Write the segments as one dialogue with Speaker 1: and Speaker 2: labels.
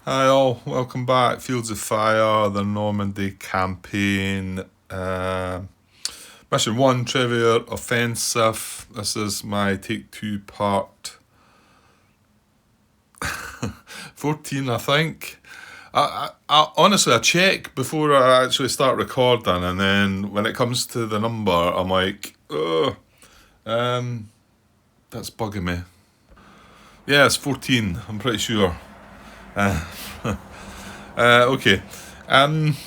Speaker 1: Hi all, welcome back. Fields of Fire, the Normandy campaign. Mission 1, Trevieres Offensive. This is my take two part 14, I think. I honestly, I check before I actually start recording, and then when it comes to the number, I'm like, oh, that's bugging me. Yeah, it's 14, I'm pretty sure. Uh, okay. Um,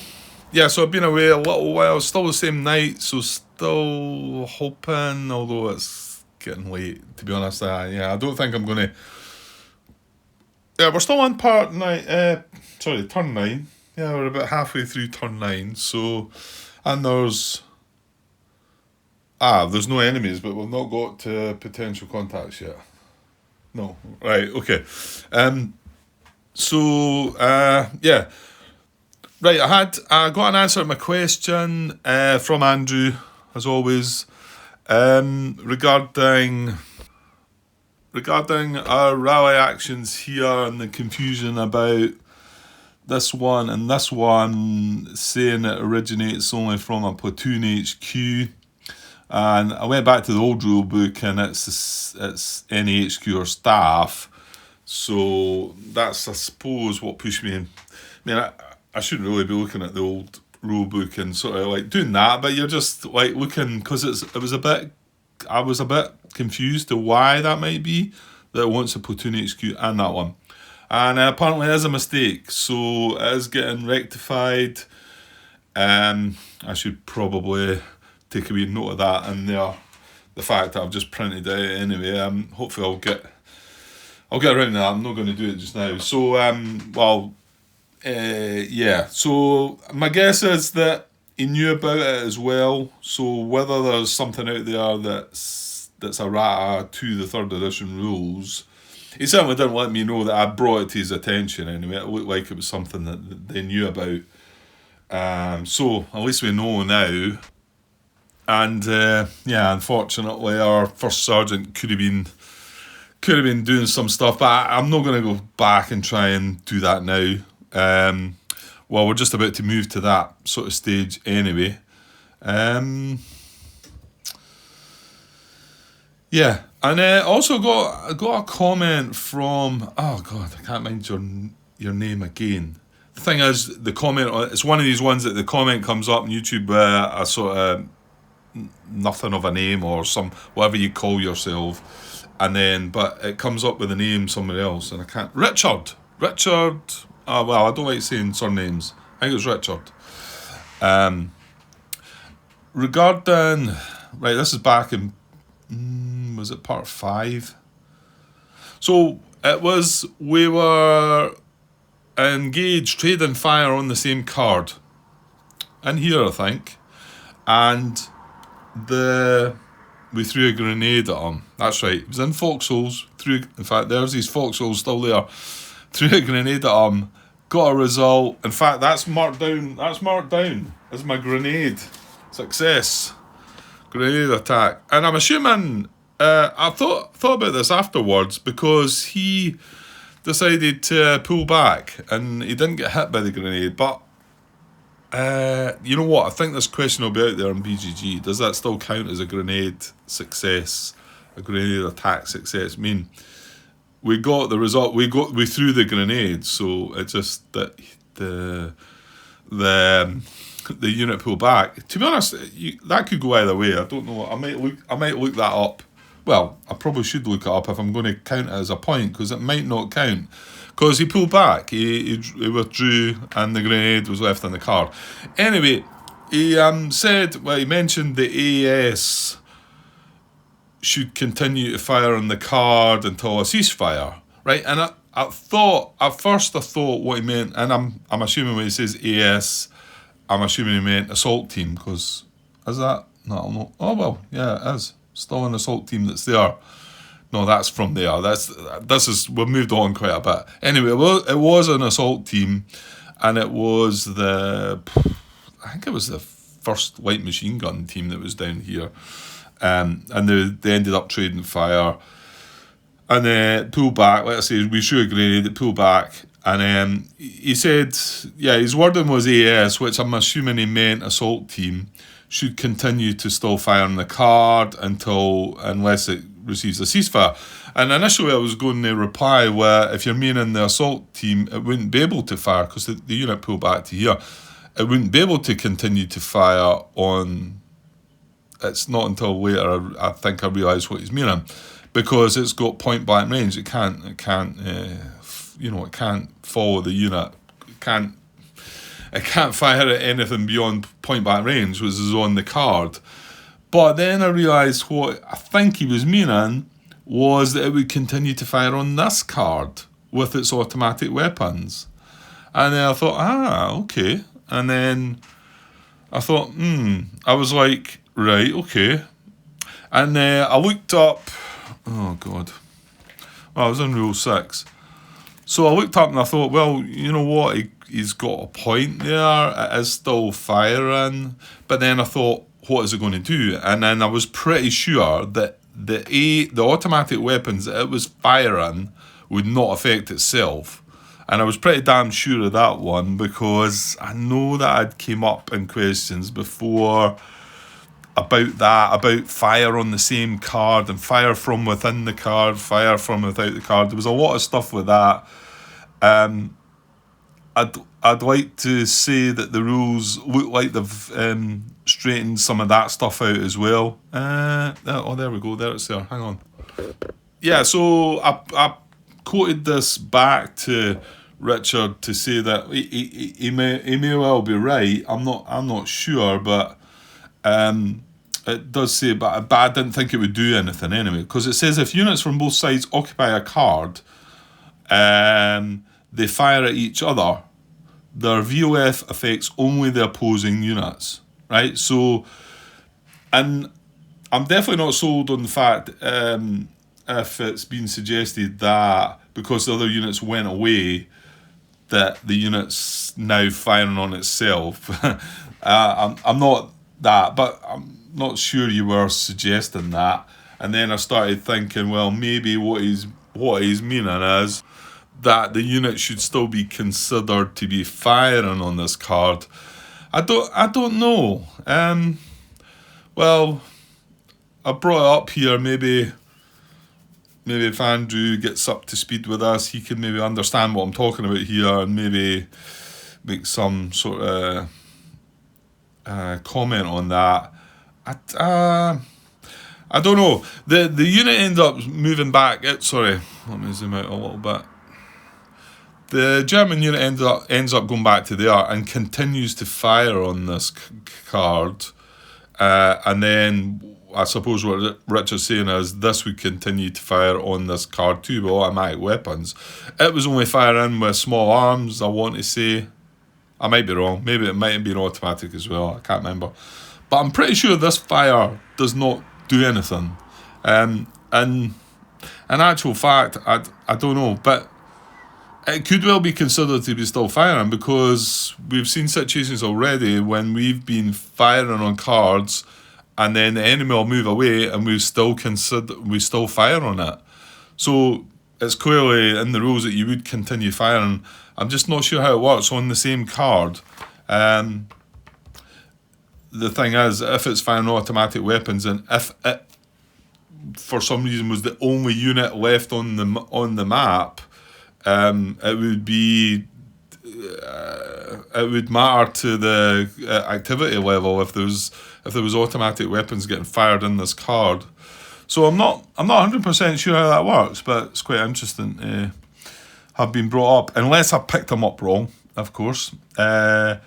Speaker 1: Yeah, so I've been away a little while. Still the same night, so still hoping. Although it's getting late, to be honest. Yeah, I don't think I'm gonna. Yeah, we're still on part nine. Sorry, turn nine. Yeah, we're about halfway through turn nine. So, and there's no enemies, but we've not got to potential contacts yet. No, right, okay. Um, yeah. Right, I got an answer to my question from Andrew, as always, regarding our rally actions here and the confusion about this one and this one, saying it originates only from a platoon HQ. And I went back to the old rule book, and it's any HQ or staff. So that's, I suppose, what pushed me in. I mean, I shouldn't really be looking at the old rule book and sort of like doing that, but you're just like looking, because I was a bit confused to why that might be, that it wants a platoon HQ and that one. And apparently it is a mistake, so it is getting rectified. I should probably take a wee note of that, and the fact that I've just printed it out anyway. Hopefully I'll get around to that. I'm not going to do it just now. So yeah. So my guess is that he knew about it as well. So whether there's something out there that's a rata to the third edition rules, he certainly didn't let me know that I brought it to his attention anyway. It looked like it was something that they knew about. So at least we know now. And yeah, unfortunately, our first sergeant could have been doing some stuff, but I'm not going to go back and try and do that now. Well, we're just about to move to that sort of stage anyway. Yeah, and also got a comment from, oh god, I can't mind your name again. The thing is, the comment, it's one of these ones that the comment comes up on YouTube, a sort of nothing of a name or some whatever you call yourself, and then but it comes up with a name somewhere else, and I can't. Richard. Well, I don't like saying surnames. I think it was Richard. Um, Regarding, right, this is back in, was it part 5? So it was, we were engaged, trading fire on the same card in here, I think, and we threw a grenade at him. That's right. It was in foxholes. In fact, there's these foxholes still there. Threw a grenade at him. Got a result. In fact, that's marked down. That's marked down as my grenade success. Grenade attack. And I'm assuming I thought about this afterwards, because he decided to pull back and he didn't get hit by the grenade, but. You know what? I think this question will be out there on BGG. Does that still count as a grenade success, a grenade attack success? I mean, we got the result. We threw the grenade, so it just that the unit pulled back. To be honest, that could go either way. I don't know. I might look that up. Well, I probably should look it up if I'm going to count it as a point, because it might not count. Because he pulled back, he withdrew, and the grenade was left on the card. Anyway, he he mentioned the AS should continue to fire on the card until a ceasefire, right? And I thought what he meant, and I'm assuming when he says AS, I'm assuming he meant assault team, because is that? No, I don't know. Oh well, yeah, it is still an assault team that's there. No, that's from there. We've moved on quite a bit. Anyway, it was an assault team, and it was I think it was the first light machine gun team that was down here, and they ended up trading fire, and pulled back. Let's say we shoot a grenade, it pulled back, And he said, yeah, his wording was AS, which I'm assuming he meant assault team, should continue to still fire on the card unless it receives a ceasefire. And initially I was going to reply where if you're meaning the assault team, it wouldn't be able to fire because the unit pulled back to here. It wouldn't be able to continue to fire on... It's not until later I think I realised what he's meaning, because it's got point blank range. It can't follow the unit. It can't fire at anything beyond point blank range, which is on the card. But then I realised what I think he was meaning was that it would continue to fire on this card with its automatic weapons. And then I thought, okay. And then I thought, I was like, right, okay. And I looked up, oh God, well, I was in Rule 6. So I looked up and I thought, well, you know what, he's got a point there, it is still firing. But then I thought, what is it going to do? And then I was pretty sure that the automatic weapons that it was firing would not affect itself. And I was pretty damn sure of that one, because I know that I'd came up in questions before about fire on the same card and fire from within the card, fire from without the card. There was a lot of stuff with that. I'd like to say that the rules look like they've straightened some of that stuff out as well. There we go. There it's there. Hang on. Yeah, so I quoted this back to Richard to say that he may well be right. I'm not sure, but it does say, but I didn't think it would do anything anyway, because it says if units from both sides occupy a card, they fire at each other, their VOF affects only the opposing units, right? So, and I'm definitely not sold on the fact if it's been suggested that because the other units went away, that the unit's now firing on itself. I'm not that, but I'm not sure you were suggesting that. And then I started thinking, well, maybe what he's meaning is that the unit should still be considered to be firing on this card. I don't know. Well, I brought it up here. Maybe if Andrew gets up to speed with us, he can maybe understand what I'm talking about here and maybe make some sort of comment on that. I don't know. The unit ends up moving back. Sorry, let me zoom out a little bit. The German unit ends up going back to there and continues to fire on this card. And then I suppose what Richard's saying is this would continue to fire on this card too with automatic weapons. It was only firing with small arms, I want to say. I might be wrong. Maybe it might have been automatic as well. I can't remember. But I'm pretty sure this fire does not do anything. And in actual fact, I don't know. But it could well be considered to be still firing, because we've seen situations already when we've been firing on cards and then the enemy will move away and we still fire on it. So it's clearly in the rules that you would continue firing. I'm just not sure how it works on the same card. The thing is, if it's firing automatic weapons and if it for some reason was the only unit left on the map, it would be it would matter to the activity level if there was automatic weapons getting fired in this card. So I'm not 100% sure how that works, but it's quite interesting to have been brought up, unless I picked them up wrong, of course. But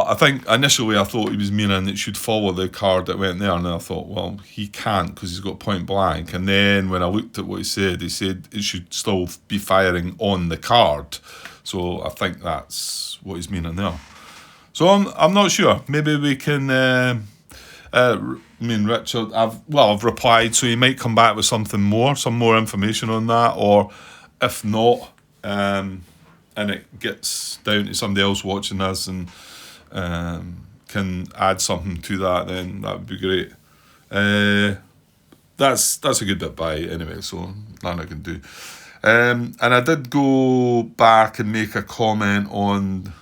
Speaker 1: I think initially I thought he was meaning it should follow the card that went there, and then I thought, well, he can't because he's got point blank. And then when I looked at what he said it should still be firing on the card. So I think that's what he's meaning there. So I'm not sure. Maybe we can. Richard, I've replied, so he might come back with some more information on that, or if not, and it gets down to somebody else watching us and can add something to that, then that would be great. That's a good bit by anyway, so nothing I can do. And I did go back and make a comment on.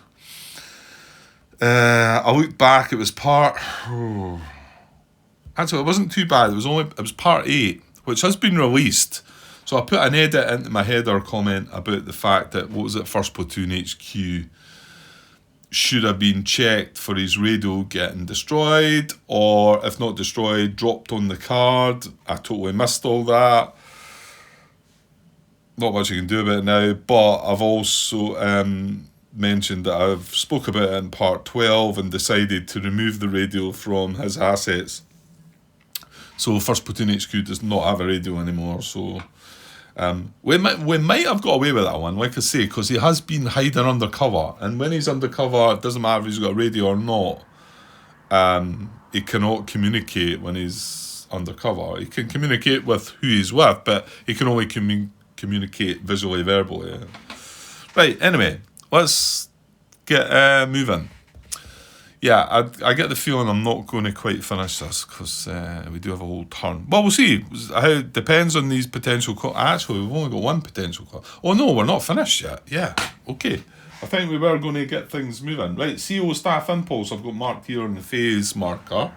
Speaker 1: I looked back. It was part. Oh, actually, it wasn't too bad. It was part 8, which has been released. So I put an edit into my header comment about the fact that, what was it, First Platoon HQ should have been checked for his radio getting destroyed, or if not destroyed, dropped on the card. I totally missed all that. Not much you can do about it now, but I've also mentioned that I've spoke about it in part 12 and decided to remove the radio from his assets. So First Platoon HQ does not have a radio anymore, so we might have got away with that one, like I say, because he has been hiding undercover, and when he's undercover, it doesn't matter if he's got a radio or not. He cannot communicate when he's undercover. He can communicate with who he's with, but he can only communicate visually, verbally. Right. Anyway, let's get moving. Yeah, I get the feeling I'm not going to quite finish this because we do have a whole turn. Well, we'll see. It depends on these potential actually, we've only got one potential call. Oh, no, we're not finished yet. Yeah, okay. I think we were going to get things moving. Right, CO Staff Impulse, I've got marked here on the phase marker.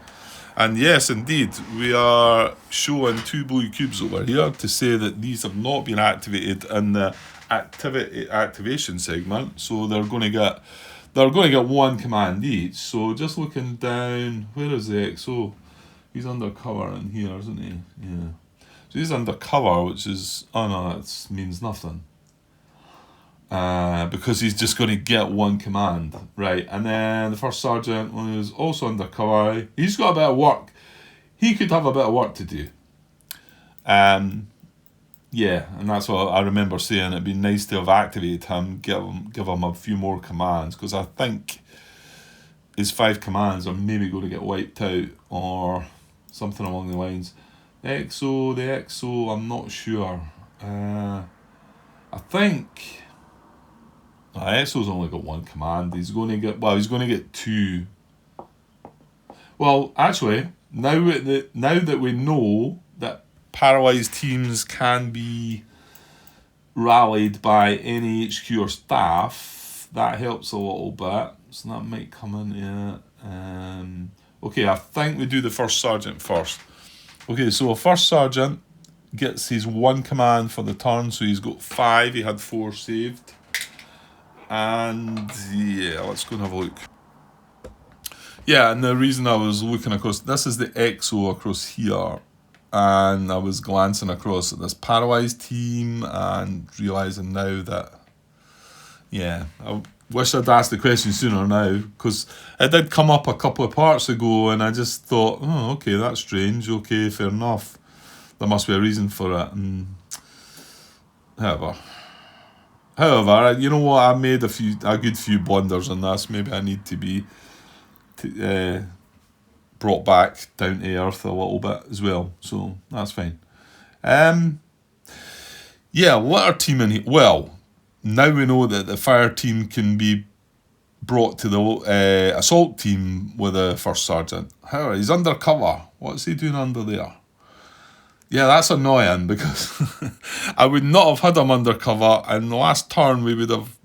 Speaker 1: And yes, indeed, we are showing 2 blue cubes over here to say that these have not been activated in the activation segment. So they're going to get 1 command each. So just looking down, where is the XO? He's undercover in here, isn't he? Yeah. So he's undercover, which is, oh no, that means nothing. Because he's just going to get 1 command, right? And then the first sergeant was also undercover. He's got a bit of work. He could have a bit of work to do. Yeah, and that's what I remember saying. It'd be nice to have activated him, give him a few more commands, because I think his 5 commands are maybe going to get wiped out or something along the lines. The XO, I'm not sure. I think XO's only got 1 command. He's going to get 2. Well, actually, now that we know that paralysed teams can be rallied by any HQ or staff, that helps a little bit. So that might come in here. Okay, I think we do the first sergeant first. Okay, so a first sergeant gets his 1 command for the turn, so he's got 5. He had 4 saved. And yeah, let's go and have a look. Yeah, and the reason I was looking across, this is the XO across here, and I was glancing across at this paralysed team and realising now that, yeah, I wish I'd asked the question sooner now, because it did come up a couple of parts ago, and I just thought, oh, okay, that's strange, okay, fair enough. There must be a reason for it. And However, you know what? I made a good few blunders on this. Maybe I need to be brought back down to earth a little bit as well. So that's fine. Yeah, what our team in here? Well, now we know that the fire team can be brought to the assault team with a first sergeant. However, he's undercover. What's he doing under there? Yeah, that's annoying, because I would not have had him undercover, and the last turn we would have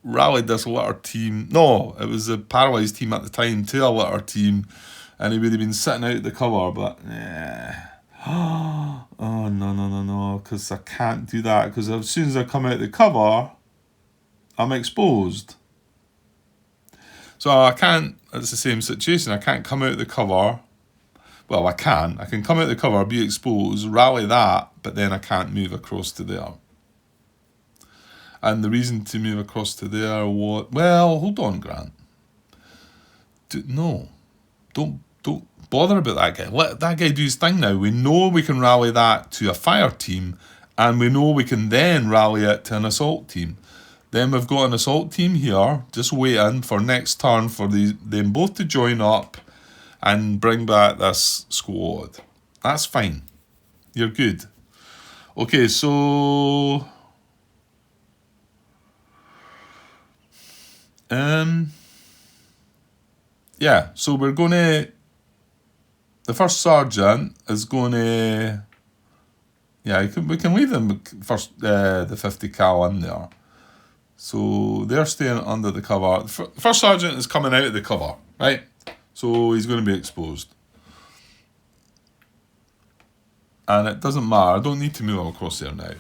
Speaker 1: rallied this litter team. No, it was a paralysed team at the time to a litter team, and he would have been sitting out the cover, but yeah. Oh, no, because I can't do that, because as soon as I come out the cover, I'm exposed. So I can't, it's the same situation, I can't come out the cover. Well, I can come out the cover, be exposed, rally that, but then I can't move across to there. And the reason to move across to there was, well, hold on, Grant. Don't bother about that guy. Let that guy do his thing now. We know we can rally that to a fire team, and we know we can then rally it to an assault team. Then we've got an assault team here, just waiting for next turn for them both to join up and bring back this squad. That's fine. You're good. Okay, so yeah, so we're gonna, the first sergeant is gonna, Yeah, we can leave them first, the 50 cal in there. So they're staying under the cover. First sergeant is coming out of the cover, right? So he's going to be exposed. And it doesn't matter. I don't need to move him across there now.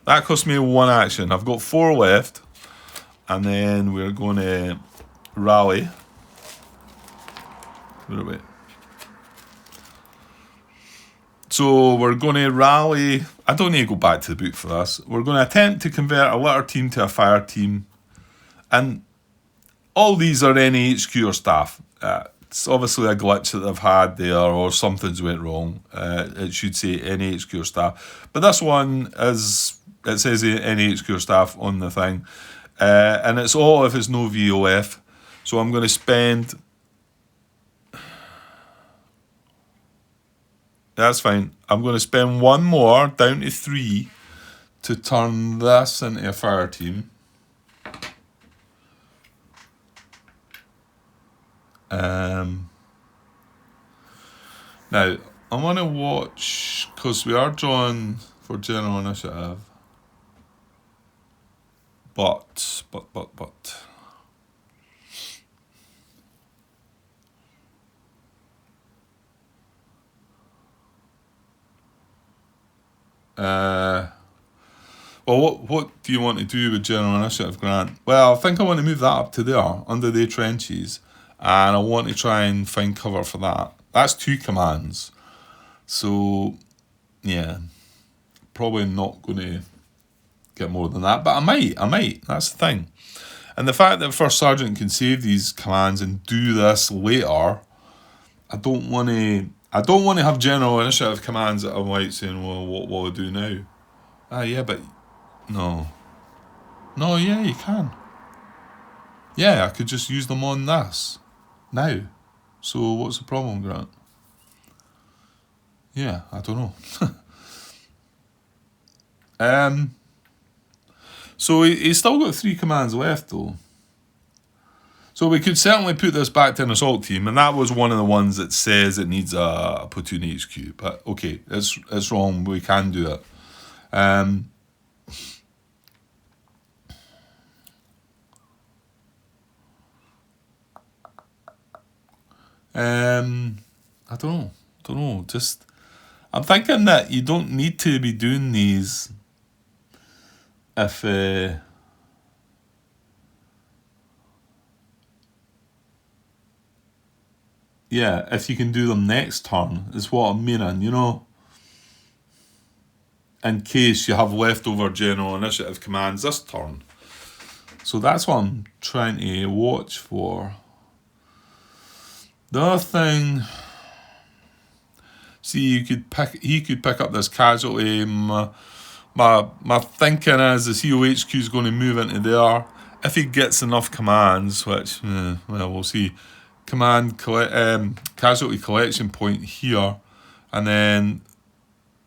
Speaker 1: That cost me 1 action. I've got 4 left. And then we're going to rally. Where are we? So we're going to rally. I don't need to go back to the book for this. We're going to attempt to convert a litter team to a fire team. And all these are NHQ or staff. It's obviously a glitch that they've had there, or something's went wrong. It should say NHQ or staff. But this one is, it says NHQ or staff on the thing. And it's all if it's no VOF. So I'm going to spend... That's fine. I'm going to spend 1 more, down to 3, to turn this into a fire team. Now, I want to watch, because we are drawing for general initiative. But. Well, what do you want to do with general initiative, Grant? Well, I think I want to move that up to there, under the trenches, and I want to try and find cover for that. That's 2 commands. So, yeah, probably not going to get more than that, but I might. That's the thing. And the fact that First Sergeant can save these commands and do this later, I don't want to have general initiative commands that I'm like saying, well, what will I do now? Yeah, but no, yeah, you can. Yeah, I could just use them on this now. So what's the problem, Grant? Yeah, I don't know. So he's still got 3 commands left though. So we could certainly put this back to an assault team, and that was one of the ones that says it needs a platoon HQ. But okay, it's wrong. We can do it. I don't know. Just, I'm thinking that you don't need to be doing these if if you can do them next turn, is what I'm meaning, you know, in case you have leftover general initiative commands this turn. So that's what I'm trying to watch for. The other thing, see, he could pick up this casualty. My thinking is the COHQ is going to move into there. If he gets enough commands, which, well, we'll see. Casualty collection point here, and then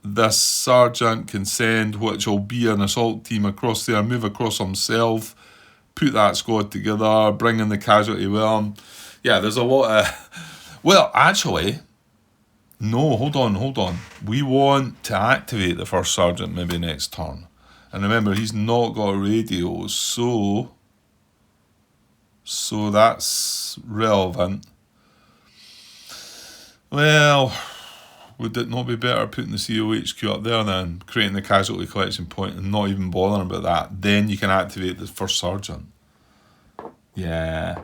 Speaker 1: this sergeant can send, which will be an assault team across there, move across himself, put that squad together, bring in the casualty with him. Yeah, there's a lot of... Well, actually, no, hold on. We want to activate the first sergeant maybe next turn. And remember, he's not got a radio, so that's relevant. Well, would it not be better putting the COHQ up there then, creating the casualty collection point and not even bothering about that? Then you can activate the first sergeant. Yeah,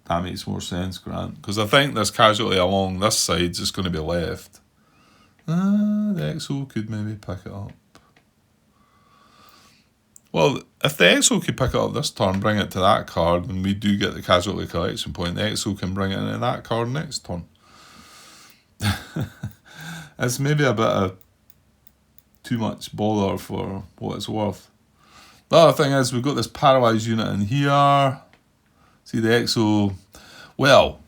Speaker 1: that makes more sense, Grant. Because I think this casualty along this side is just going to be left. The XO could maybe pick it up. Well, if the XO could pick it up this turn, bring it to that card, and we do get the casualty collection point, the XO can bring it into that card next turn. It's maybe a bit of too much bother for what it's worth. The other thing is we've got this paralysed unit in here. See the XO. Well,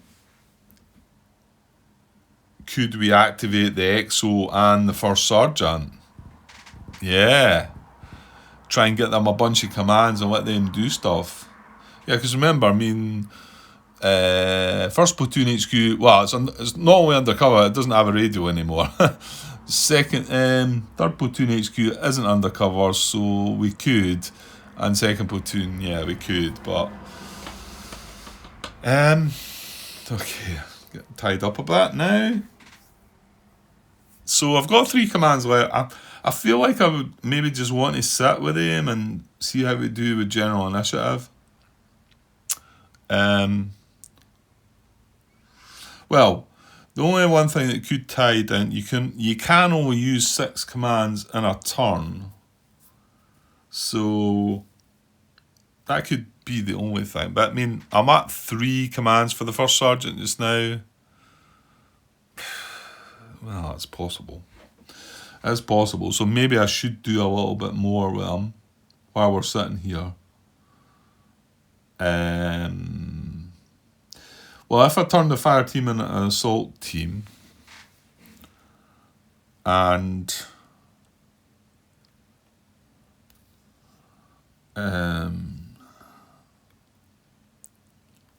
Speaker 1: could we activate the XO and the first sergeant? Yeah. Try and get them a bunch of commands and let them do stuff. Yeah, because remember, I mean, first platoon HQ, well, it's not only undercover, it doesn't have a radio anymore. Third platoon HQ isn't undercover, so we could. And second platoon, yeah, we could, but okay, get tied up a bit now. So I've got 3 commands left. I feel like I would maybe just want to sit with him and see how we do with general initiative. Well, the only one thing that could tie down, you can only use 6 commands in a turn. So that could be the only thing. But I mean, I'm at 3 commands for the first sergeant just now. Well, it's possible. It's possible. So maybe I should do a little bit more with him while we're sitting here. Well, if I turn the fire team into an assault team, and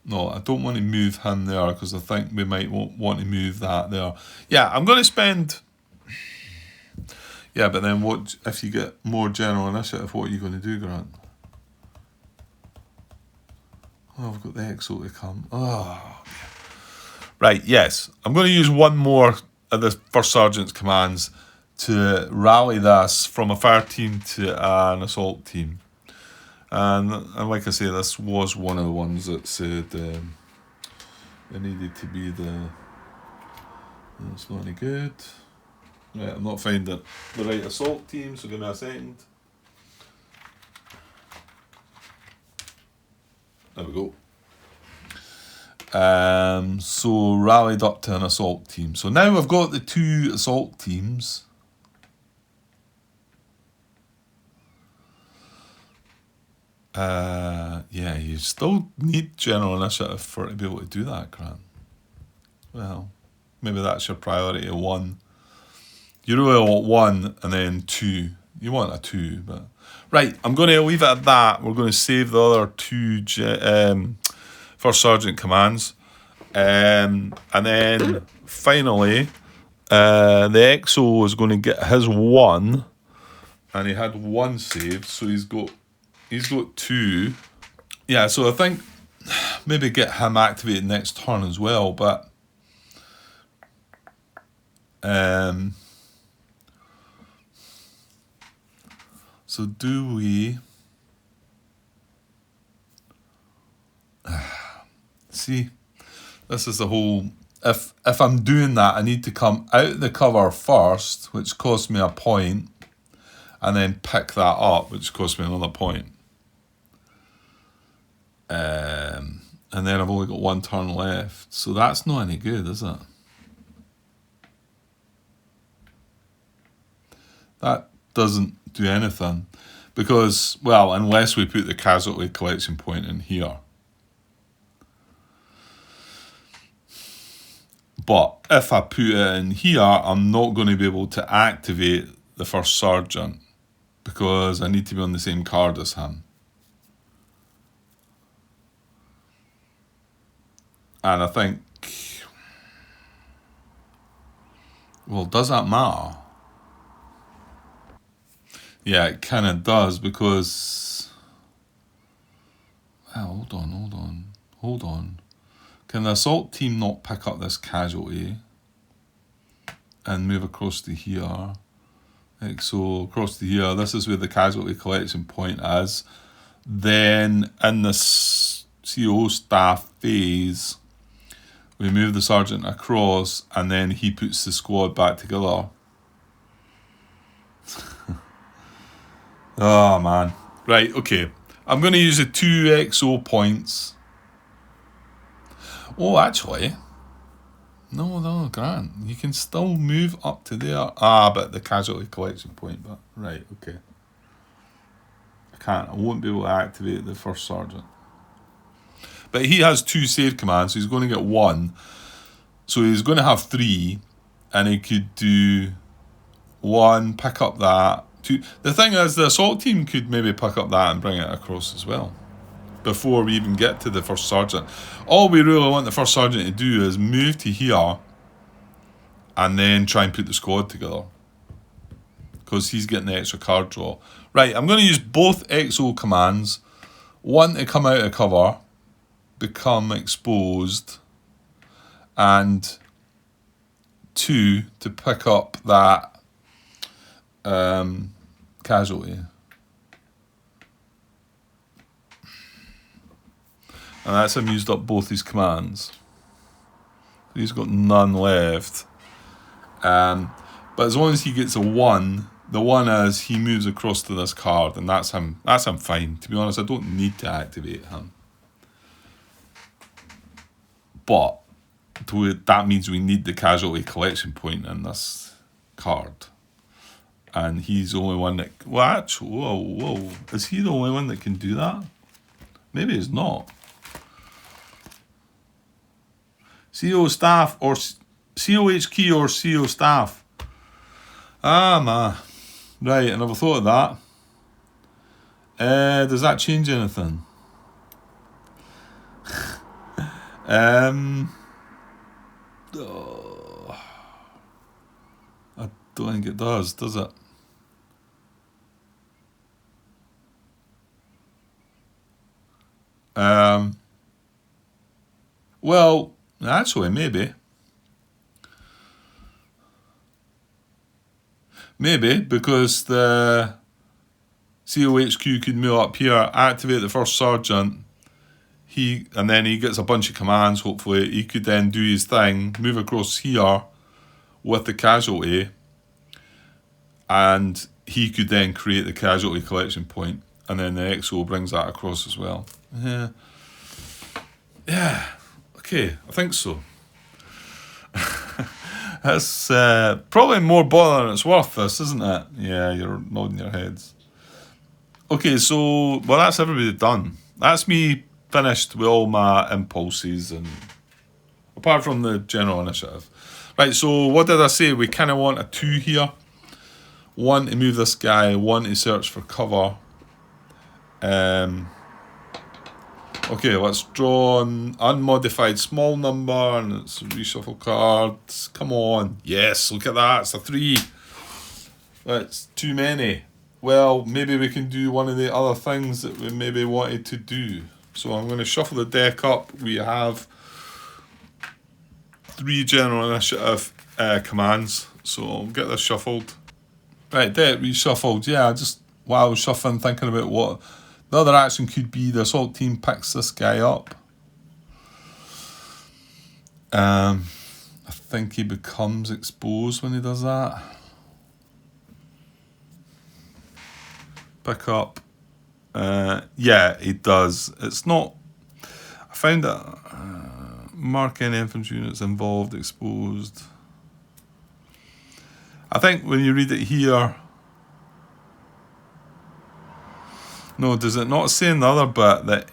Speaker 1: no, I don't want to move him there because I think we might want to move that there. Yeah, I'm going to spend. Yeah, but then what if you get more general initiative? What are you going to do, Grant? Oh, I've got the EXO to come. Oh, right. Yes, I'm going to use one more of the first sergeant's commands to rally this from a fire team to an assault team. And like I say, this was one of the ones that said it needed to be the. That's not any good. Right, I'm not finding the right assault team, so give me a second. There we go. So rallied up to an assault team. So now we've got the 2 assault teams. Yeah, you still need general initiative for to be able to do that, Grant. Well, maybe that's your priority, 1. You really want 1 and then 2. You want a 2, but right. I'm going to leave it at that. We're going to save the other 2 first sergeant commands, and then finally, the EXO is going to get his 1, and he had 1 saved, so he's got 2. Yeah, so I think maybe get him activated next turn as well, but so do we see? This is the whole. If I'm doing that, I need to come out the cover first, which costs me a point, and then pick that up, which costs me another point. And then I've only got 1 turn left, so that's not any good, is it? That doesn't do anything, because, well, unless we put the casualty collection point in here. But if I put it in here, I'm not going to be able to activate the first sergeant because I need to be on the same card as him. And I think, well, does that matter? Yeah, it kind of does, because, well, hold on. Can the assault team not pick up this casualty and move across to here? Like so, across to here, this is where the casualty collection point is. Then in this CO staff phase, we move the sergeant across, and then he puts the squad back together. Oh man. Right, okay. I'm going to use the 2 XO points. Oh, actually. No, Grant. You can still move up to there. But the casualty collection point. But right, okay. I won't be able to activate the first sergeant. But he has 2 save commands, so he's going to get 1. So he's going to have 3. And he could do 1, pick up that. 2. The thing is, the assault team could maybe pick up that and bring it across as well, before we even get to the first sergeant. All we really want the first sergeant to do is move to here and then try and put the squad together. Because he's getting the extra card draw. Right, I'm going to use both XO commands. One to come out of cover, become exposed, and two to pick up that casualty. And that's him used up both his commands. He's got none left. But as long as he gets a 1, the 1 is he moves across to this card, and that's him. That's him fine. To be honest, I don't need to activate him. But that means we need the casualty collection point in this card. And he's the only one that... Well, actually, whoa. Is he the only one that can do that? Maybe he's not. CO staff or COH key or CO staff. Ah, man. Right, I never thought of that. Does that change anything? Oh, I don't think it does it? Well, actually, maybe. Maybe, because the COHQ could move up here, activate the first sergeant, and then he gets a bunch of commands, hopefully. He could then do his thing, move across here with the casualty, and he could then create the casualty collection point, and then the XO brings that across as well. Yeah, okay, I think so. That's probably more bother than it's worth, this, isn't it? Yeah, you're nodding your heads. Okay, so, well, that's everybody done. That's me finished with all my impulses, and apart from the general initiative. Right, so what did I say? We kind of want a 2 here. 1 to move this guy, 1 to search for cover. Okay, let's draw an unmodified small number, and let's reshuffle cards. Come on. Yes, look at that. It's a 3. That's too many. Well, maybe we can do one of the other things that we maybe wanted to do. So I'm going to shuffle the deck up. We have 3 general initiative commands. So I'll get this shuffled. Right, deck reshuffled. Yeah, just while I was shuffling, thinking about what the other action could be. The assault team picks this guy up. I think he becomes exposed when he does that. Pick up. Yeah, he does. It's not... I found that... mark any infantry units involved, exposed. I think when you read it here... No, does it not say in the other bit that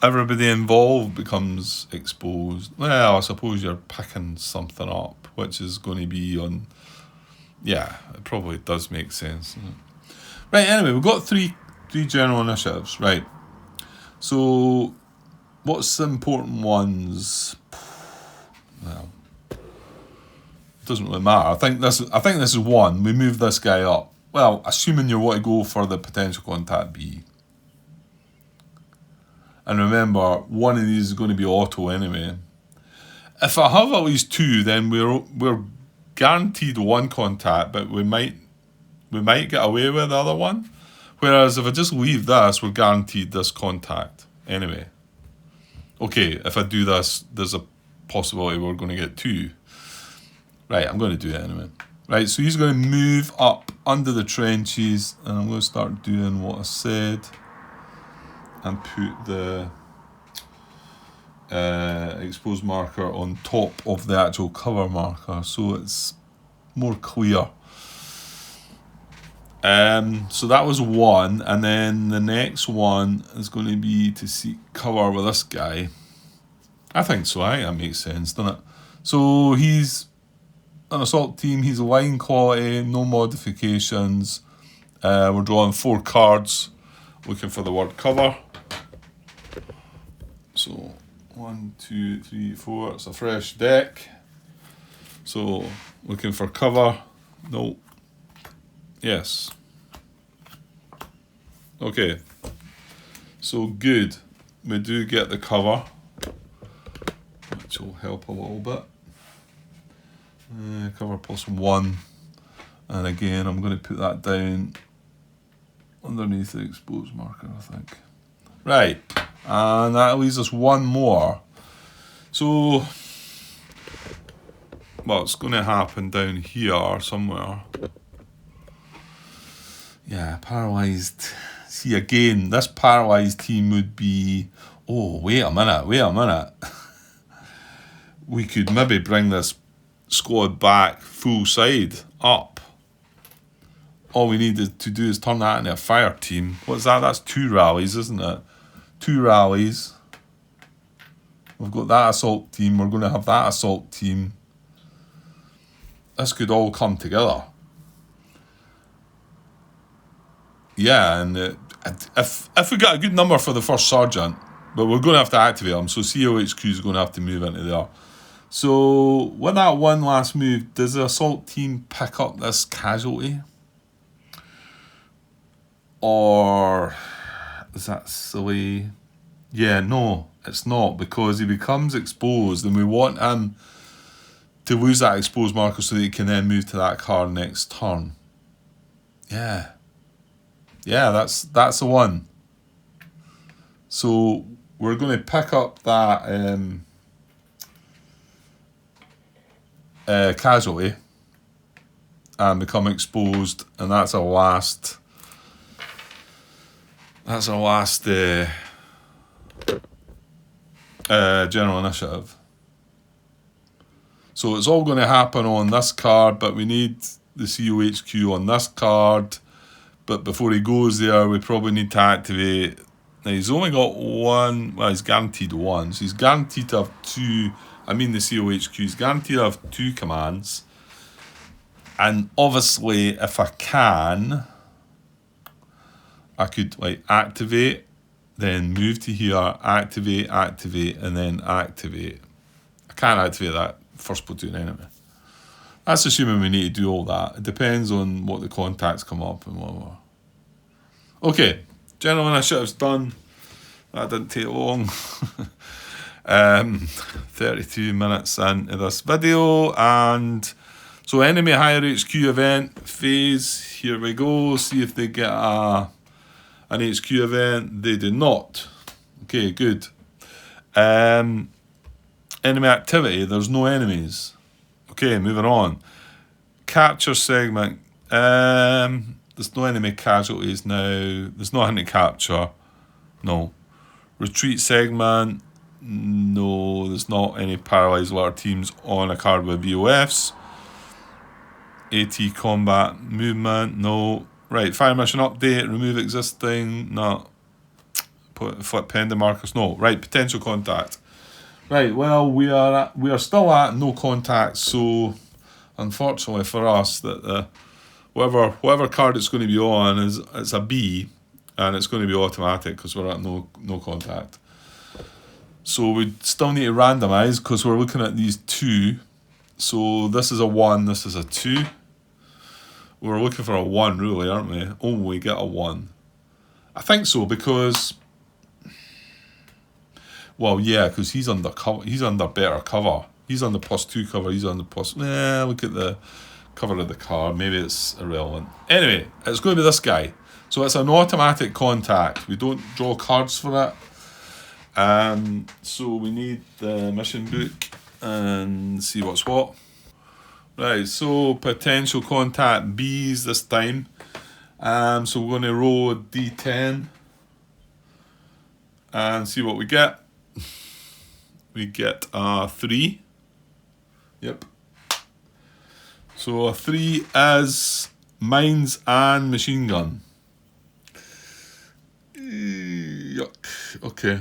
Speaker 1: everybody involved becomes exposed? Well, I suppose you're picking something up, which is going to be on... Yeah, it probably does make sense. Right, anyway, we've got three general initiatives, right. So, what's the important ones? Well, it doesn't really matter. I think this is 1. We move this guy up. Well, assuming you want to go for the potential contact B. And remember, one of these is going to be auto anyway. If I have at least 2, then we're guaranteed 1 contact, but we might get away with the other one. Whereas if I just leave this, we're guaranteed this contact anyway. Okay, if I do this, there's a possibility we're going to get 2. Right, I'm going to do it anyway. Right, so he's going to move up under the trenches, and I'm going to start doing what I said, and put the exposed marker on top of the actual cover marker, so it's more clear. So that was 1, and then the next one is going to be to seek cover with this guy. I think so, I think that makes sense, doesn't it? So he's an assault team, he's line quality, no modifications. We're drawing 4 cards, looking for the word cover. So 1, 2, 3, 4, it's a fresh deck. So, looking for cover. No. Yes. Okay. So, good. We do get the cover, which will help a little bit. Cover +1. And again, I'm going to put that down underneath the exposed marker, I think. Right. And that leaves us one more. So, well, it's going to happen down here somewhere. Yeah, paralysed. See, again, this paralysed team would be... Oh, wait a minute. We could maybe bring this squad back full side, up. All we need to do is turn that into a fire team. What's that? That's 2 rallies, isn't it? 2 rallies. We've got that assault team. We're going to have that assault team. This could all come together. Yeah, and if we get a good number for the first sergeant, but we're going to have to activate them, so COHQ is going to have to move into there. So, with that one last move, does the assault team pick up this casualty? Or is that silly? Yeah, no, it's not, because he becomes exposed and we want him to lose that exposed marker so that he can then move to that card next turn. Yeah, that's the one. So we're going to pick up that casualty and become exposed, and that's our last. That's our last general initiative. So it's all going to happen on this card, but we need the COHQ on this card. But before he goes there, we probably need to activate. Now, he's only got 1. Well, he's guaranteed 1. So he's guaranteed to have 2. I mean, the COHQ is guaranteed to have 2 commands. And obviously, if I can, I could activate, then move to here, activate, and then activate. I can't activate that first platoon enemy. That's assuming we need to do all that. It depends on what the contacts come up and whatever. Okay, general initiative's done. That didn't take long. 32 minutes into this video, and so enemy higher HQ event phase. Here we go. See if they get an HQ event. They do not. Okay, good. Enemy activity. There's no enemies. Okay, moving on. Capture segment. There's no enemy casualties now. There's no enemy capture. No. Retreat segment. No, there's not any paralysed alert teams on a card with VOFs. AT combat movement. No. Right, fire mission update. Remove existing. No. Flip pending markers. No. Right, potential contact. Right, well, we are still at no contact, so unfortunately for us, that whatever card it's going to be on it's a B, and it's going to be automatic because we're at no contact. So we still need to randomise because we're looking at these 2. So this is a 1, this is a 2. We're looking for a 1 really, aren't we? Oh, we get a 1. I think so, because... Well, yeah, because he's under better cover. He's on the +2 cover. He's on the plus... look at the cover of the card. Maybe it's irrelevant. Anyway, it's going to be this guy. So it's an automatic contact. We don't draw cards for it. So we need the mission book and see what's what. Right, so potential contact Bs this time. So we're going to roll a D10 and see what we get. We get a 3. Yep. So a 3 is mines and machine gun. Yuck. Okay.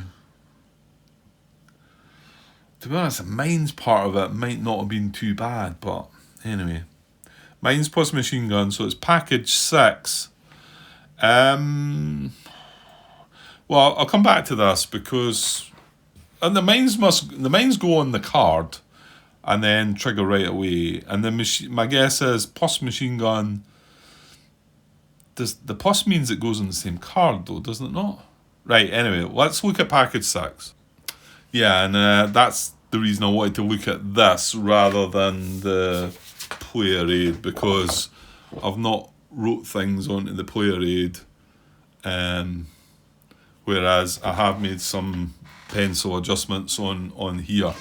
Speaker 1: To be honest, the mines part of it might not have been too bad, but anyway. Mines plus machine gun, so it's package 6. Well, I'll come back to this because... And the mines go on the card, and then trigger right away. And the my guess is plus machine gun. The plus means it goes on the same card though, doesn't it not? Right. Anyway, let's look at package 6. Yeah, and that's the reason I wanted to look at this rather than the player aid, because I've not wrote things onto the player aid, whereas I have made some pencil adjustments on here,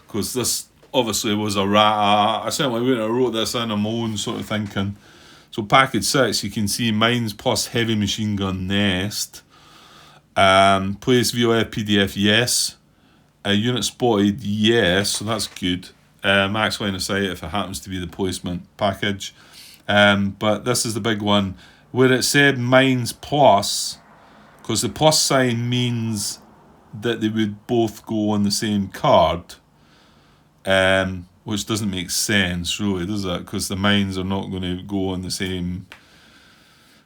Speaker 1: because this obviously was a rat. I certainly wouldn't have wrote this in on my own sort of thinking. So package 6, you can see mine's plus heavy machine gun nest. Place VOF PDF, yes. Unit spotted, yes, so that's good. Max line of sight if it happens to be the placement package. But this is the big one, where it said mine's plus, because the plus sign means that they would both go on the same card, which doesn't make sense really, does it? Because the mines are not going to go on the same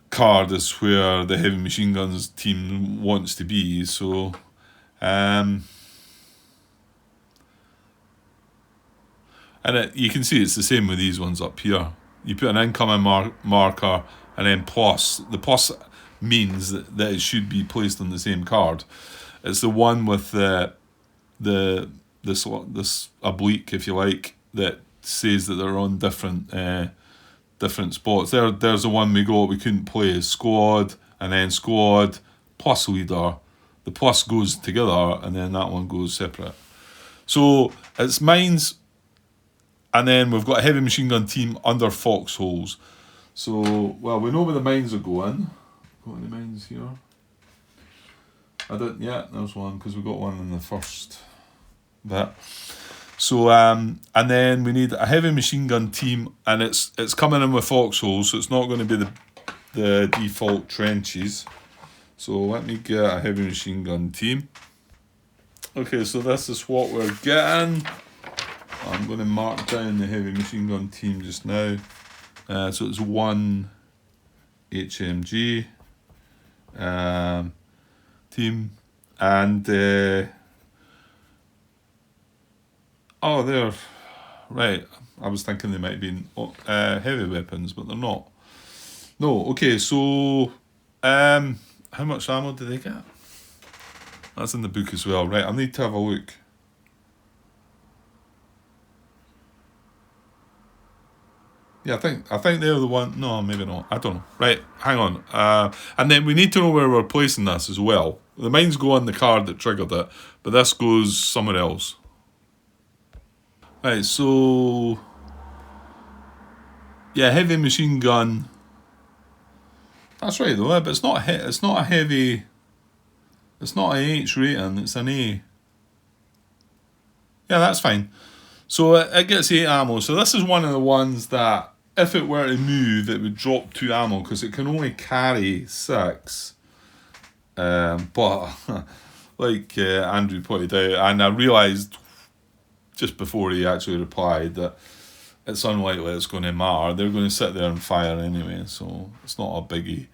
Speaker 1: card as where the heavy machine guns team wants to be. So and you can see it's the same with these ones up here. You put an incoming marker and then plus. The plus means that it should be placed on the same card. It's the one with this oblique, if you like, that says that they're on different spots. There's the one we couldn't play, squad, and then squad plus leader. The plus goes together, and then that one goes separate. So it's mines, and then we've got a heavy machine gun team under foxholes. So, well, we know where the mines are going. Got any mines here? Yeah, there's one, because we got one in the first bit. So, and then we need a heavy machine gun team, and it's coming in with foxholes, so it's not going to be the default trenches. So let me get a heavy machine gun team. Okay, so this is what we're getting. I'm going to mark down the heavy machine gun team just now. So it's 1 HMG team, and oh, they're right. I was thinking they might be heavy weapons, but they're not. No, okay. So, how much ammo do they get? That's in the book as well, right? I need to have a look. Yeah, I think they're the one. No, maybe not. I don't know. Right, hang on. And then we need to know where we're placing this as well. The mines go on the card that triggered it, but this goes somewhere else. Right, so yeah, heavy machine gun. That's right though, but it's not a heavy. It's not an H rating. It's an A. Yeah, that's fine. So it gets 8 ammo. So this is one of the ones that, if it were to move, it would drop 2 ammo, because it can only carry 6. But like Andrew pointed out, and I realised just before he actually replied that it's unlikely it's going to matter. They're going to sit there and fire anyway, so it's not a biggie.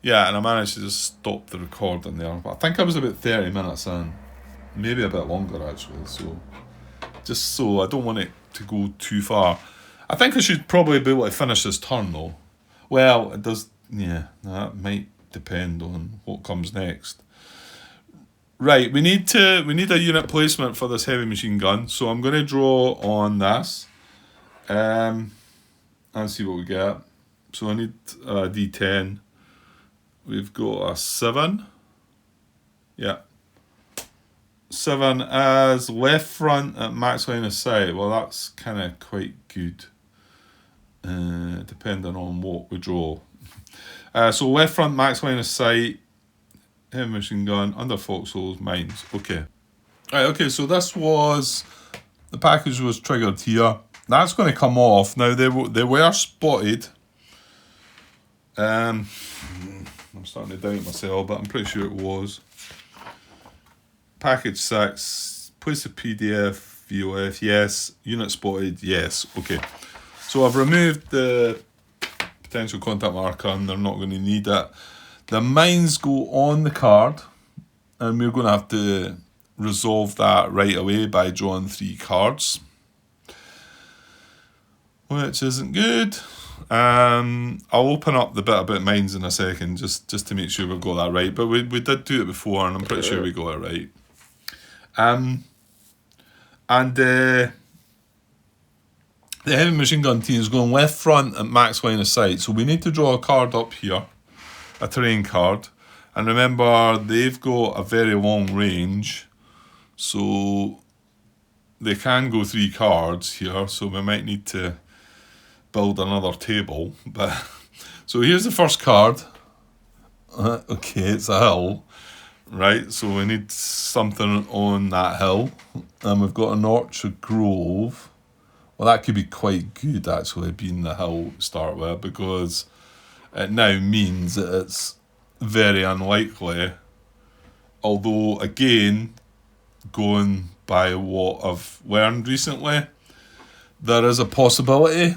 Speaker 1: Yeah, and I managed to just stop the recording there. But I think I was about 30 minutes in. Maybe a bit longer actually, so just so I don't want it to go too far. I think I should probably be able to finish this turn though. Well, it does, yeah, that might depend on what comes next. Right, we need a unit placement for this heavy machine gun, so I'm going to draw on this and see what we get. So I need a D10. We've got a 7. Yeah. 7 as left front at max line of sight. Well, that's kind of quite good, depending on what we draw. So left front max line of sight, heavy machine gun, under foxholes, mines. Okay. Right, okay, so this was, the package was triggered here. That's going to come off. Now, they were spotted. I'm starting to doubt myself, but I'm pretty sure it was. Package 6, place of PDF, VOF, yes. Unit spotted, yes. Okay. So I've removed the potential contact marker, and they're not going to need it. The mines go on the card, and we're going to have to resolve that right away by drawing 3 cards, which isn't good. I'll open up the bit about mines in a second, just to make sure we've got that right. But we did do it before, and I'm pretty sure we got it right. The heavy machine gun team is going left front at max line of sight, so we need to draw a card up here, a terrain card. And remember, they've got a very long range, so they can go 3 cards here, so we might need to build another table. But so here's the first card. Okay, it's a hill, right? So we need something on that hill, and we've got an orchard grove. Well, that could be quite good actually, being the hill to start with, because it now means that it's very unlikely. Although again, going by what I've learned recently, there is a possibility.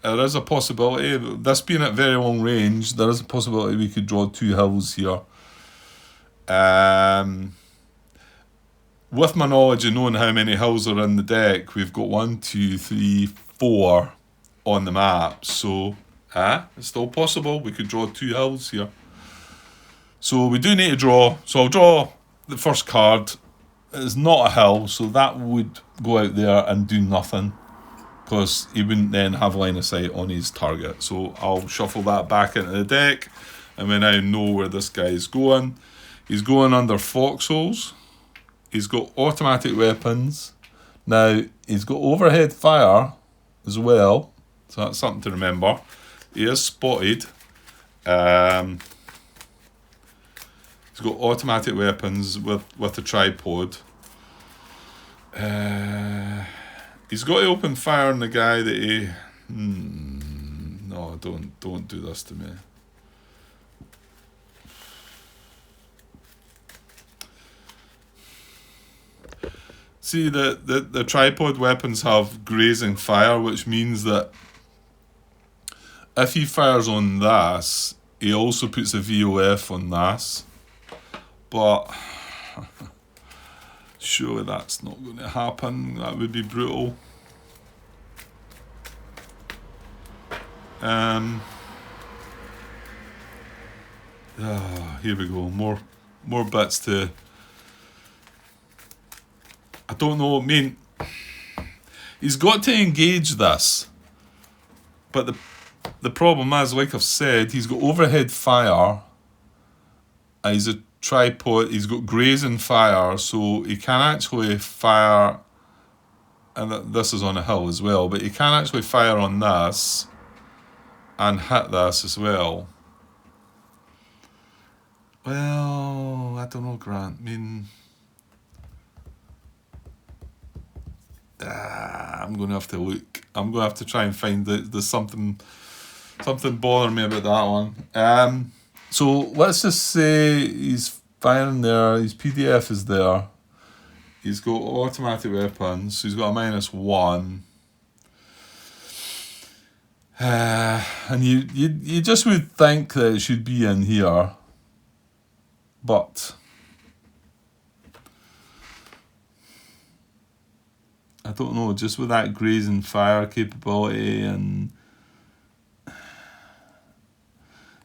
Speaker 1: There is a possibility. This being at very long range, there is a possibility we could draw 2 hills here. With my knowledge of knowing how many hills are in the deck, we've got 1, 2, 3, 4 on the map. So, it's still possible. We could draw 2 hills here. So we do need to draw. So I'll draw the first card. It's not a hill, so that would go out there and do nothing, because he wouldn't then have line of sight on his target. So I'll shuffle that back into the deck, and we now know where this guy is going. He's going under foxholes. He's got automatic weapons. Now, he's got overhead fire as well, so that's something to remember. He is spotted. He's got automatic weapons with a tripod. He's got to open fire on the guy that he... no, don't do this to me. See, the tripod weapons have grazing fire, which means that if he fires on this, he also puts a VOF on this. But surely that's not going to happen. That would be brutal. Here we go. More bits to... I don't know. I mean, he's got to engage this, but the problem is, like I've said, he's got overhead fire. He's a tripod. He's got grazing fire, so he can actually fire. And this is on a hill as well, but he can actually fire on this and hit this as well. Well, I don't know, Grant. I mean, I'm going to have to look. I'm going to have to try and find there's something bothering me about that one. So let's just say he's firing there. His PDF is there. He's got automatic weapons. So he's got a -1. And you just would think that it should be in here, but I don't know, just with that grazing fire capability, and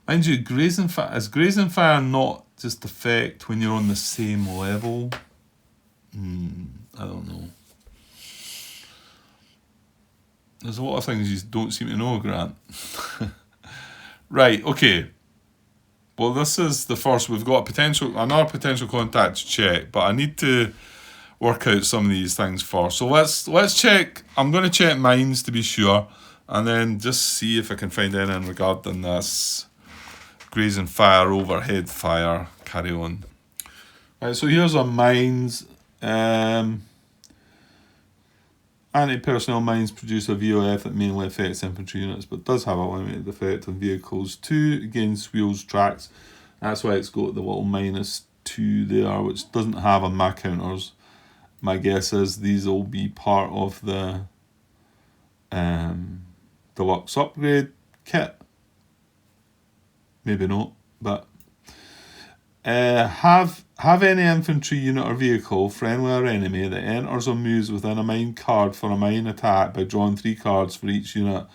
Speaker 1: mind you, is grazing fire not just effect when you're on the same level? I don't know. There's a lot of things you don't seem to know, Grant. Right, okay. Well, this is the first. We've got another potential contact to check, but I need to work out some of these things first. So let's check. I'm going to check mines to be sure, and then just see if I can find anything regarding this grazing fire, overhead fire. Carry on. Right, so here's our mines. Anti-personnel mines produce a VOF that mainly affects infantry units, but does have a limited effect on vehicles too, against wheels, tracks. That's why it's got the little -2 there, which doesn't have on my counters. My guess is these will be part of the deluxe upgrade kit. Maybe not, but Have any infantry unit or vehicle, friendly or enemy, that enters or moves within a mine card for a mine attack by drawing 3 cards for each unit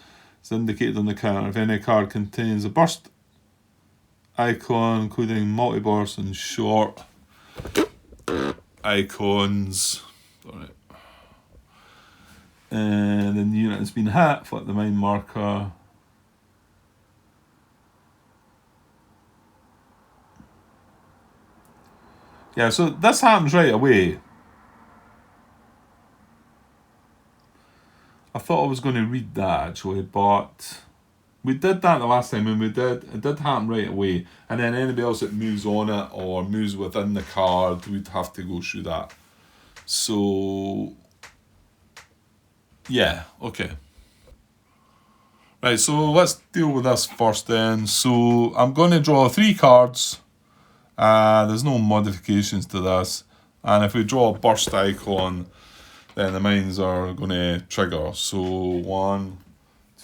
Speaker 1: as indicated on the counter. If any card contains a burst icon, including multi-burst and short icons, and then the unit has been hit, flip the mine marker. Yeah, so this happens right away. I thought I was going to read that actually, but we did that the last time, and it did happen right away. And then anybody else that moves on it or moves within the card, we'd have to go through that. So, yeah, okay. Right, so let's deal with this first then. So I'm going to draw 3 cards. There's no modifications to this. And if we draw a burst icon, then the mines are going to trigger. So 1,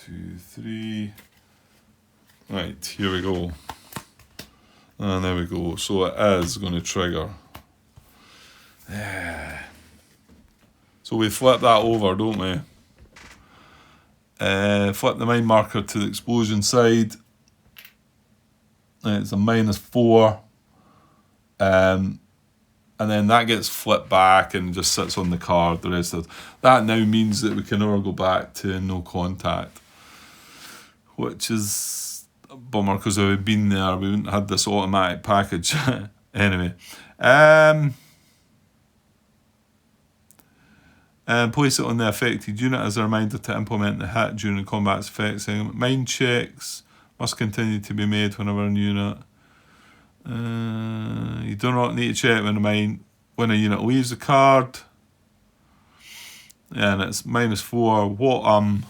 Speaker 1: 2, 3. Right, here we go. And there we go. So it is going to trigger. So we flip that over, don't we? Flip the mine marker to the explosion side. It's a -4. And then that gets flipped back and just sits on the card. The rest of that now means that we can never go back to no contact, which is a bummer because if we'd been there, we wouldn't have had this automatic package. Anyway, and place it on the affected unit as a reminder to implement the hit during the combat's effect segment. Mine checks must continue to be made whenever a unit. You do not need to check when a unit leaves the card. And it's -4.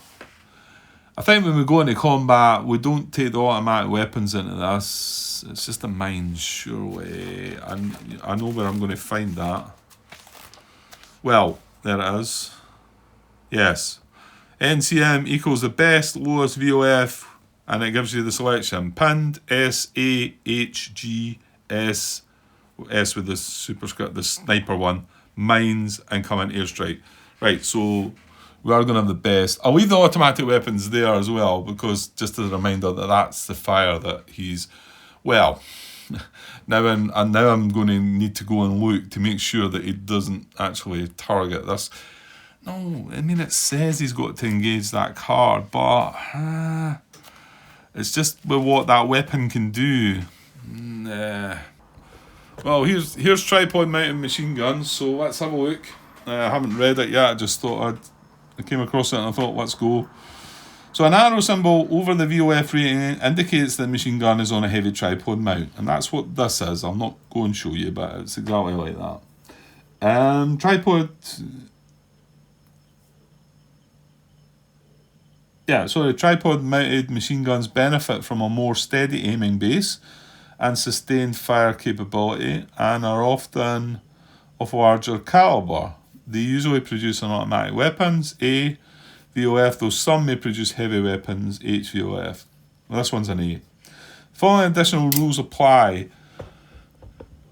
Speaker 1: I think when we go into combat, we don't take the automatic weapons into this. It's just a mine, surely. I know where I'm going to find that. Well, there it is. Yes. NCM equals the best, lowest VOF. And it gives you the selection. Pinned, S, A, H, G, S. S with the superscript, the sniper one. Mines, and come in airstrike. Right, so we are going to have the best. I'll leave the automatic weapons there as well, because just as a reminder that that's the fire that he's... Well, now I'm going to need to go and look to make sure that he doesn't actually target this. No, I mean, it says he's got to engage that card, but... it's just with what that weapon can do. Well, here's tripod mounted machine guns, so let's have a look. I haven't read it yet, I just thought I came across it and I thought, let's go. So an arrow symbol over the VOF rating indicates the machine gun is on a heavy tripod mount, and that's what this is. I'll not go and show you, but it's exactly like that. Tripod... tripod-mounted machine guns benefit from a more steady aiming base and sustained fire capability and are often of larger caliber. They usually produce an automatic weapons, A, VOF, though some may produce heavy weapons, H, VOF. Well, this one's an A. Following additional rules apply.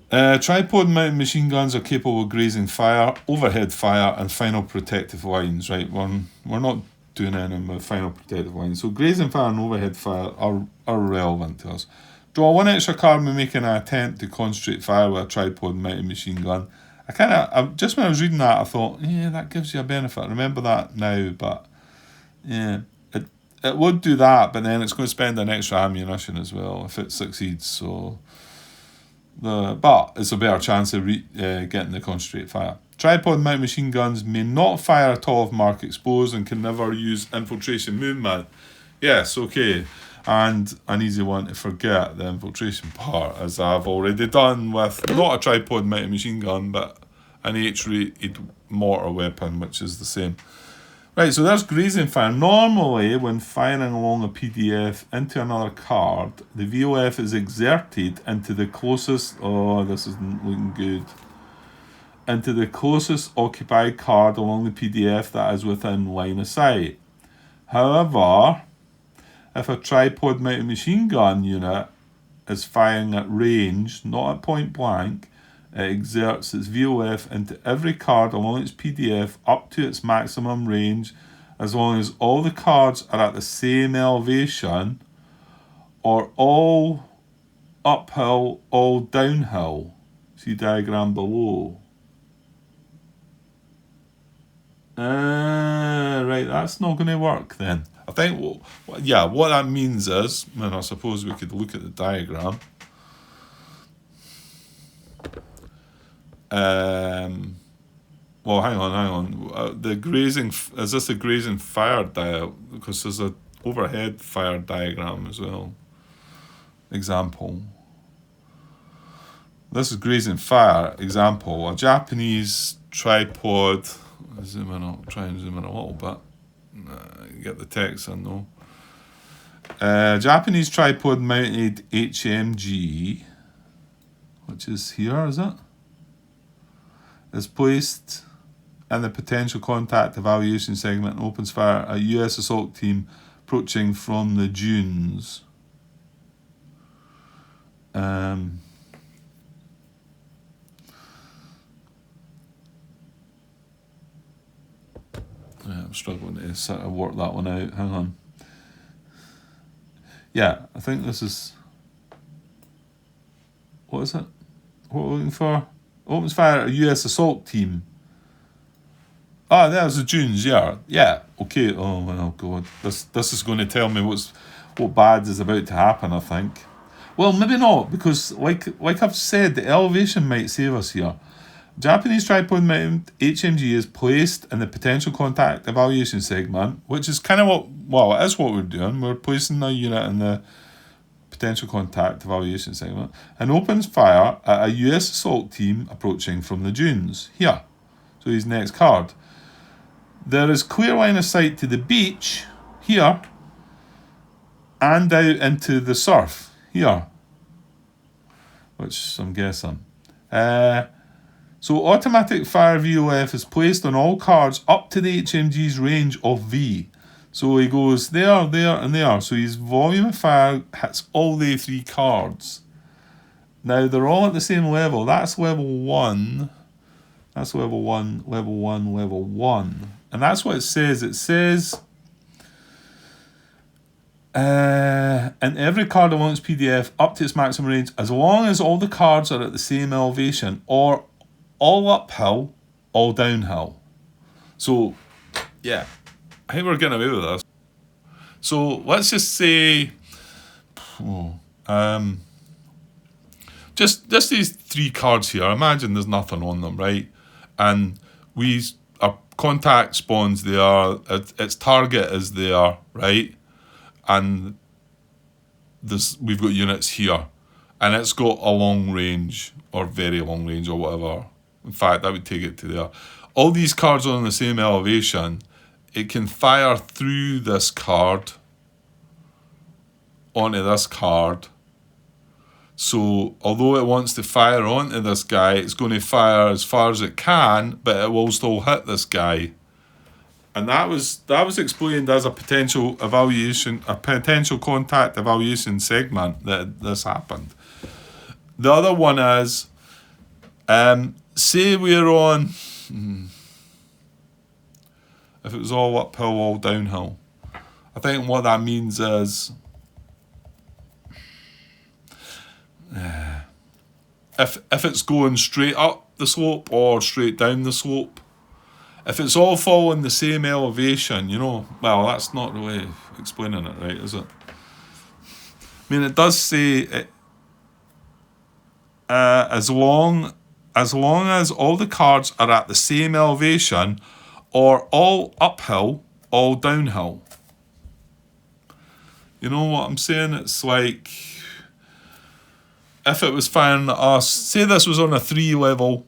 Speaker 1: Tripod-mounted machine guns are capable of grazing fire, overhead fire, and final protective lines. Right, we're not doing anything with final protective lines. So grazing fire and overhead fire are relevant to us. Draw 1 extra card when making an attempt to concentrate fire with a tripod mounted machine gun. Just when I was reading that, I thought, yeah, that gives you a benefit. I remember that now, but yeah, it would do that, but then it's going to spend an extra ammunition as well if it succeeds. So, but it's a better chance of getting the concentrate fire. Tripod mounted machine guns may not fire at all if marked exposed and can never use infiltration movement. Yes, okay. And an easy one to forget, the infiltration part, as I've already done with not a tripod mounted machine gun, but an H-rated mortar weapon, which is the same. Right, so there's grazing fire. Normally, when firing along a PDF into another card, the VOF is exerted into the closest... Oh, this isn't looking good. Into the closest occupied card along the PDF that is within line of sight. However, if a tripod mounted machine gun unit is firing at range, not at point blank, it exerts its VOF into every card along its PDF up to its maximum range, as long as all the cards are at the same elevation, or all uphill, all downhill. See diagram below. Right, that's not going to work then. I think, what that means is, and I suppose we could look at the diagram. Well, hang on. The grazing, is this a grazing fire dial? Because there's a overhead fire diagram as well. Example. This is grazing fire. Example. A Japanese tripod. Zoom in. I'll try and zoom in a little bit. Get the text in though. Japanese tripod mounted HMG, which is here, is it? Is placed in the potential contact evaluation segment and opens fire at US assault team approaching from the dunes. I'm struggling to sort of work that one out. Hang on. Yeah, I think this is... What is it? What we're looking for? Opens fire at a US assault team. Ah, there's the dunes, yeah. Yeah, okay. Oh, well, God. This is going to tell me what bad is about to happen, I think. Well, maybe not, because like I've said, the elevation might save us here. Japanese tripod mounted HMG is placed in the potential contact evaluation segment, which is kind of it is what we're doing. We're placing the unit in the potential contact evaluation segment and opens fire at a US assault team approaching from the dunes. Here. So his next card. There is clear line of sight to the beach, here, and out into the surf, here. Which I'm guessing. So automatic fire VOF is placed on all cards up to the HMG's range of V. So he goes there, there, and there. So his volume of fire hits all the 3 cards. Now they're all at the same level. That's level 1. That's level 1, level 1, level 1. And that's what it says. It says, and every card along its PDF up to its maximum range, as long as all the cards are at the same elevation, or all uphill, all downhill. So, yeah, I think we're getting away with this. So let's just say, just these 3 cards here. Imagine there's nothing on them, right? And our contact spawns there, its target is there, right? And we've got units here, and it's got a long range or very long range or whatever. In fact, I would take it to there. All these cards are on the same elevation. It can fire through this card onto this card. So although it wants to fire onto this guy, it's going to fire as far as it can, but it will still hit this guy. And that was explained as a potential contact evaluation segment that this happened. The other one is, say we're on, if it was all uphill, all downhill. I think what that means is, if it's going straight up the slope or straight down the slope, if it's all following the same elevation, well, that's not really explaining it right, is it? I mean, it does say it, as long as all the cards are at the same elevation, or all uphill, all downhill. You know what I'm saying? It's like, if it was firing at us, say this was on a 3 level,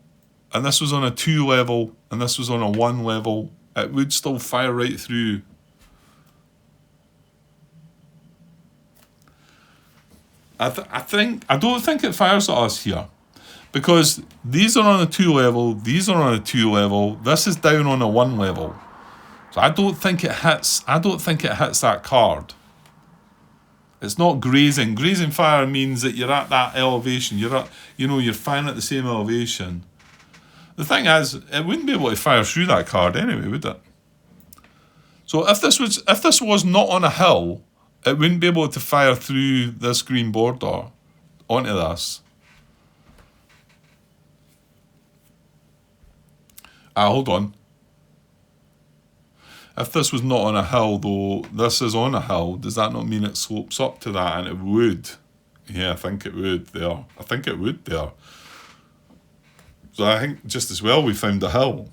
Speaker 1: and this was on a 2 level, and this was on a 1 level, it would still fire right through. I don't think it fires at us here, because these are on a 2 level, these are on a 2 level, this is down on a 1 level. So I don't think it hits that card. It's not grazing. Grazing fire means that you're at that elevation. You're at, you're firing at the same elevation. The thing is, it wouldn't be able to fire through that card anyway, would it? So if this was not on a hill, it wouldn't be able to fire through this green border onto this. Hold on. If this was not on a hill, though, this is on a hill, does that not mean it slopes up to that? And it would. Yeah, I think it would there. I think it would there. So I think just as well we found a hill.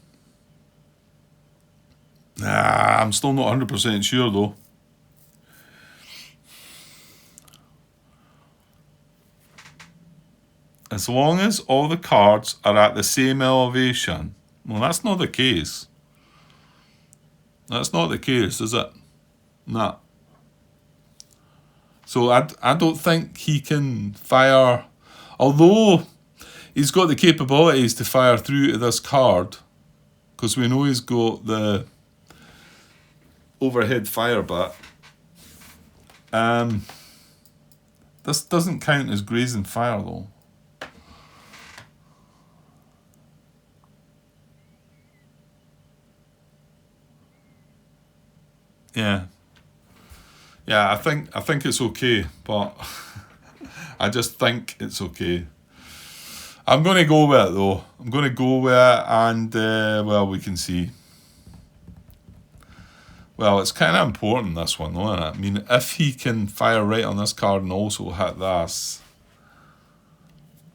Speaker 1: I'm still not 100% sure, though. As long as all the cards are at the same elevation. Well, that's not the case. That's not the case, is it? Nah. So I don't think he can fire, although he's got the capabilities to fire through to this card, because we know he's got the overhead fire bit. This doesn't count as grazing fire though. Yeah. Yeah, I think it's okay, but I just think it's okay. I'm going to go with it though. I'm going to go with it, and well, we can see. Well, it's kind of important, this one, though, isn't it? I mean, if he can fire right on this card and also hit this.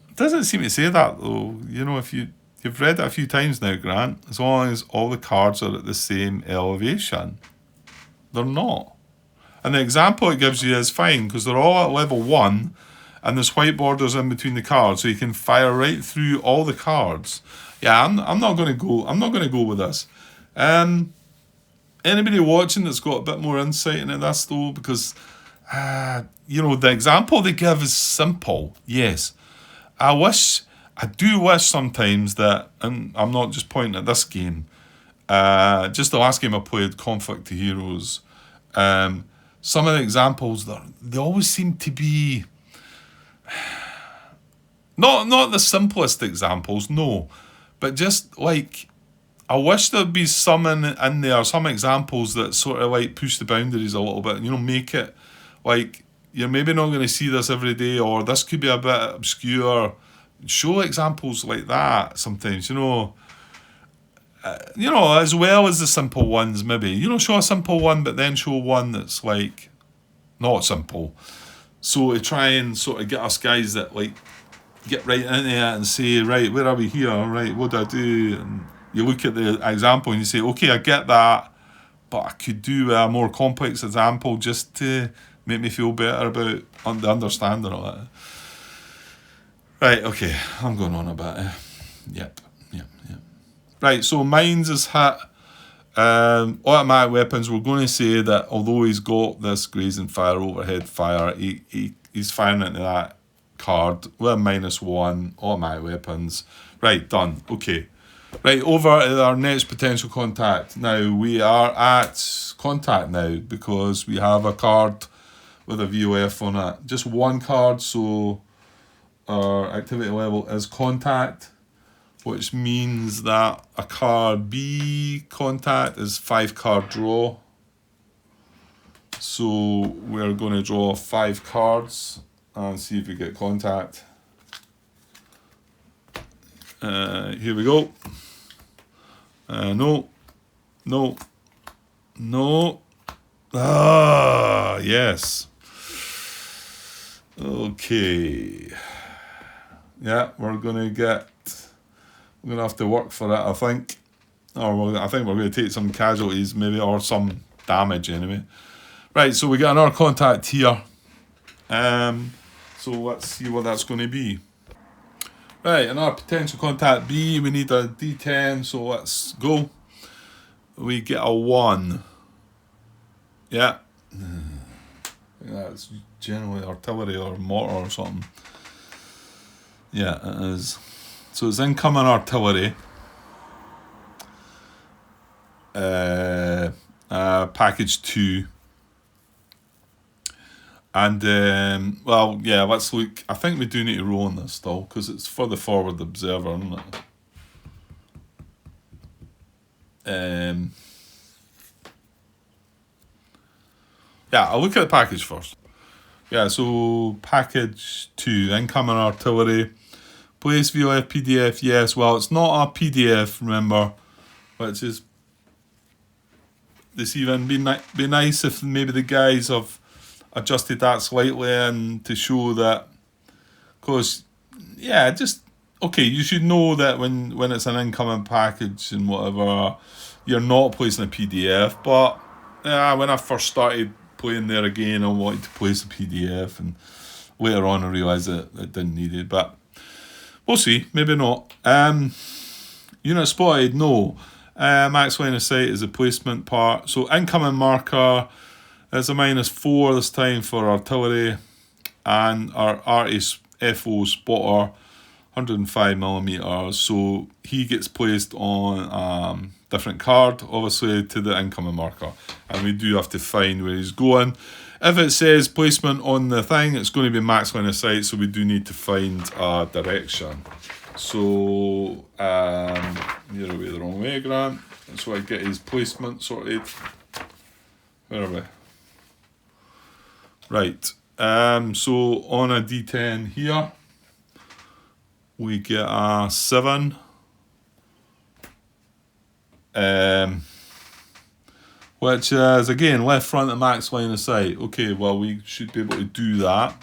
Speaker 1: It doesn't seem to say that, though. If you've read it a few times now, Grant, as long as all the cards are at the same elevation. They're not. And the example it gives you is fine, because they're all at level 1, and there's white borders in between the cards, so you can fire right through all the cards. Yeah, I'm not going to go with this. Anybody watching that's got a bit more insight into this though, because the example they give is simple. Yes, I do wish sometimes that, and I'm not just pointing at this game. Just the last game I played, Conflict to Heroes. Some of the examples they always seem to be not the simplest examples, no, but just like, I wish there'd be some in there, some examples that sort of like push the boundaries a little bit, make it like you're maybe not going to see this every day, or this could be a bit obscure. Show examples like that sometimes, as well as the simple ones, maybe. Show a simple one, but then show one that's like not simple. So to try and sort of get us guys that like get right into it and say, right, where are we here? Right, what do I do? And you look at the example and you say, okay, I get that, but I could do a more complex example just to make me feel better about the understanding of it. Right, okay, I'm going on a bit. Yep. Right, so mines is hit. Automatic weapons, we're going to say that although he's got this grazing fire, overhead fire, he's firing into that card. We're -1, automatic weapons. Right, done. Okay. Right, over to our next potential contact. Now, we are at contact now because we have a card with a VOF on it. Just one card, so our activity level is contact, which means that a card B contact is 5-card draw. So we're going to draw 5 cards and see if we get contact. Here we go. No. Yes. Okay. Yeah, we're gonna have to work for it, I think. I think we're going to take some casualties, maybe, or some damage anyway. Right, so we got another contact here. So let's see what that's going to be. Right, another potential contact B. We need a D10, so let's go. We get a 1. Yeah. I think that's generally artillery or mortar or something. Yeah, it is. So it's incoming artillery. Package 2. And, well, yeah, let's look. I think we do need to roll on this still, because it's for the forward observer, isn't it? Yeah, I'll look at the package first. Yeah, so package 2, incoming artillery. Place VOF PDF, yes. Well, it's not a PDF, remember, which is deceiving. Be nice if maybe the guys have adjusted that slightly and to show that, because, yeah, just, okay, you should know that when it's an incoming package and whatever, you're not placing a PDF, but when I first started playing there again, I wanted to place a PDF, and later on I realised that it didn't need it, but we'll see, maybe not. Unit spotted, no. Max line of sight is a placement part. So incoming marker is a -4 this time for artillery, and our artist FO spotter 105mm. So he gets placed on different card, obviously, to the incoming marker, and we do have to find where he's going. If it says placement on the thing, it's going to be max line of sight, so we do need to find a direction. So, you're away the wrong way, Grant. So I get his placement sorted. Where are we? Right. So on a D10 here, we get a 7. Which is, again, left front and max line of sight. Okay, well, we should be able to do that.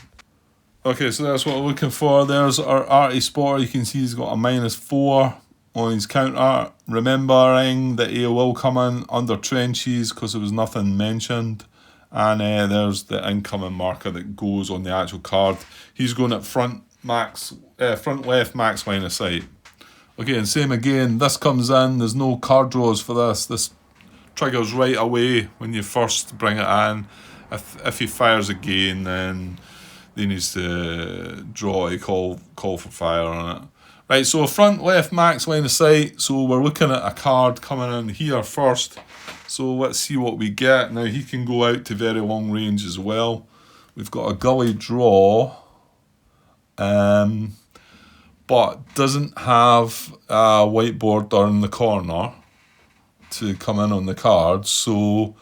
Speaker 1: Okay, so that's what we're looking for. There's our arty spotter. You can see he's got a -4 on his counter. Remembering that he will come in under trenches because there was nothing mentioned. And there's the incoming marker that goes on the actual card. He's going at front left max line of sight. Okay, and same again. This comes in. There's no card draws for this. This triggers right away when you first bring it in. If he fires again, then he needs to draw a call for fire on it. Right, so front left max line of sight. So we're looking at a card coming in here first. So let's see what we get. Now he can go out to very long range as well. We've got a gully draw, but doesn't have a whiteboard down the corner to come in on the card. So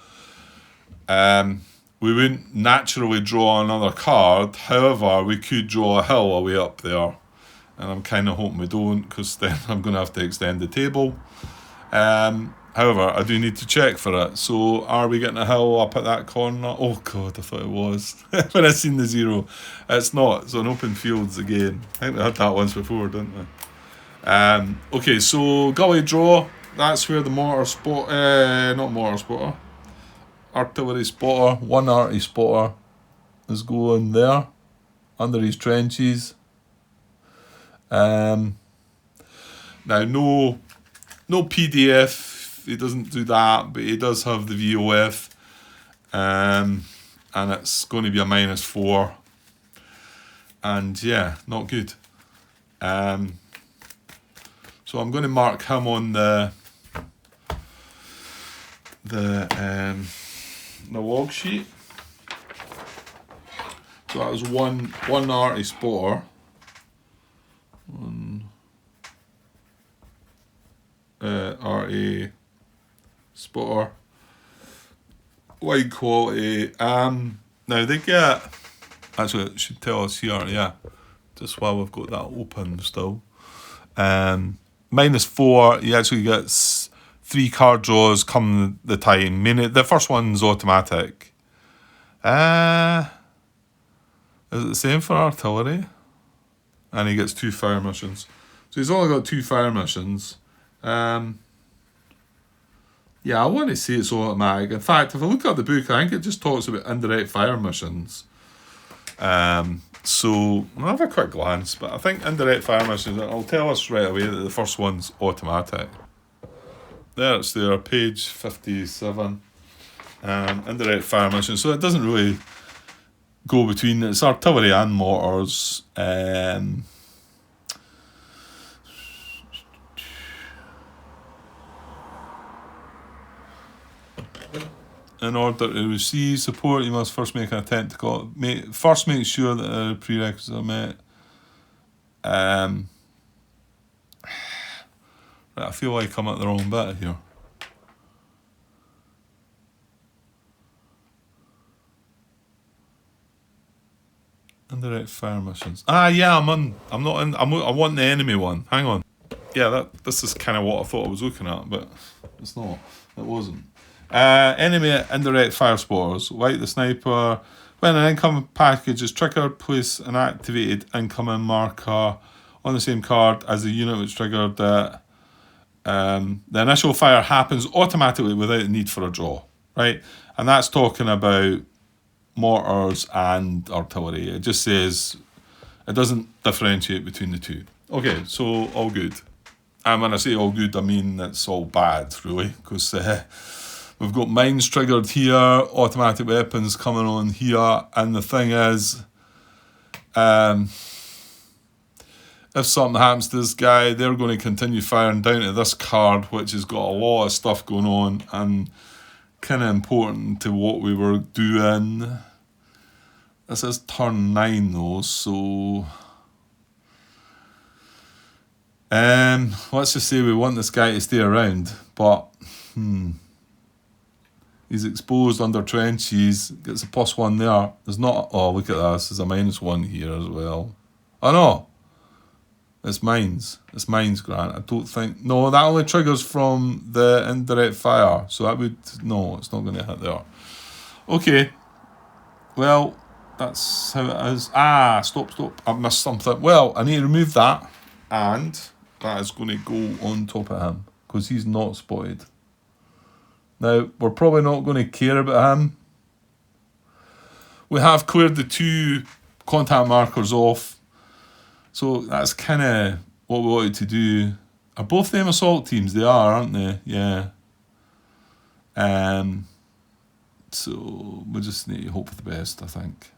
Speaker 1: we wouldn't naturally draw another card. However, we could draw a hill away up there. And I'm kind of hoping we don't, because then I'm going to have to extend the table. However, I do need to check for it. So are we getting a hill up at that corner? Oh God, I thought it was. When I seen the 0. It's not. It's on open fields again. I think we had that once before, didn't we? Okay, so gully draw. That's where the artillery spotter, one arty spotter is going there, under his trenches. Now no PDF, he doesn't do that, but he does have the VOF, and it's going to be a -4, and yeah, not good. So I'm going to mark him on the log sheet. So that was one arty spotter. RA spotter, wide quality. Now they get, actually it should tell us here, yeah, just while we've got that open still. -4, you actually get 3 card draws come the time. The first one's automatic. Is it the same for artillery? And he gets 2 fire missions. So he's only got 2 fire missions. Yeah, I want to say it's automatic. In fact, if I look at the book, I think it just talks about indirect fire missions. So I'll have a quick glance, but I think indirect fire missions, it'll tell us right away that the first one's automatic. There it's there, page 57. Indirect fire missions. So it doesn't really go between, it's artillery and mortars. In order to receive support, you must first make an attempt to call. First, make sure that the prerequisites are met. Right, I feel like I'm at the wrong bit here. Indirect fire missions. Yeah, I'm not in. I want the enemy one. Hang on. Yeah, this is kind of what I thought I was looking at, but it's not. It wasn't. Enemy indirect fire spotters. Light the sniper. When an incoming package is triggered, place an activated incoming marker on the same card as the unit which triggered it. The initial fire happens automatically without the need for a draw, right? And that's talking about mortars and artillery. It just says, it doesn't differentiate between the two. Okay, so all good. And when I say all good, I mean it's all bad, really, because we've got mines triggered here, automatic weapons coming on here, and the thing is, if something happens to this guy, they're going to continue firing down to this card, which has got a lot of stuff going on, and kind of important to what we were doing. This is turn 9 though, so let's just say we want this guy to stay around, but he's exposed under trenches, gets a +1 there. There's not, oh look at this, there's a -1 here as well. Oh no, it's mines. It's mines, Grant. I don't think, no, that only triggers from the indirect fire, so that would, no, it's not going to hit there. Okay, well, that's how it is. Stop, I missed something. Well, I need to remove that, and that is going to go on top of him, because he's not spotted. Now, we're probably not going to care about him. We have cleared the 2 contact markers off, so that's kind of what we wanted to do. Are both them assault teams? They are, aren't they? Yeah. So we just need to hope for the best, I think.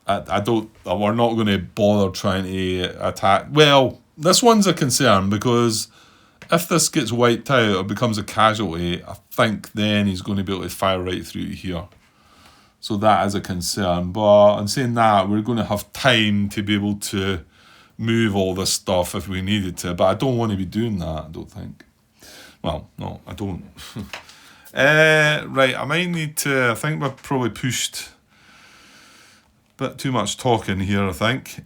Speaker 1: We're not going to bother trying to attack. Well, this one's a concern, because if this gets wiped out or becomes a casualty, I think then he's going to be able to fire right through to here. So that is a concern. But in saying that, we're going to have time to be able to move all this stuff if we needed to. But I don't want to be doing that, I don't think. Well, no, I don't. Right, I might need to, I think we've probably pushed a bit too much talking here, I think.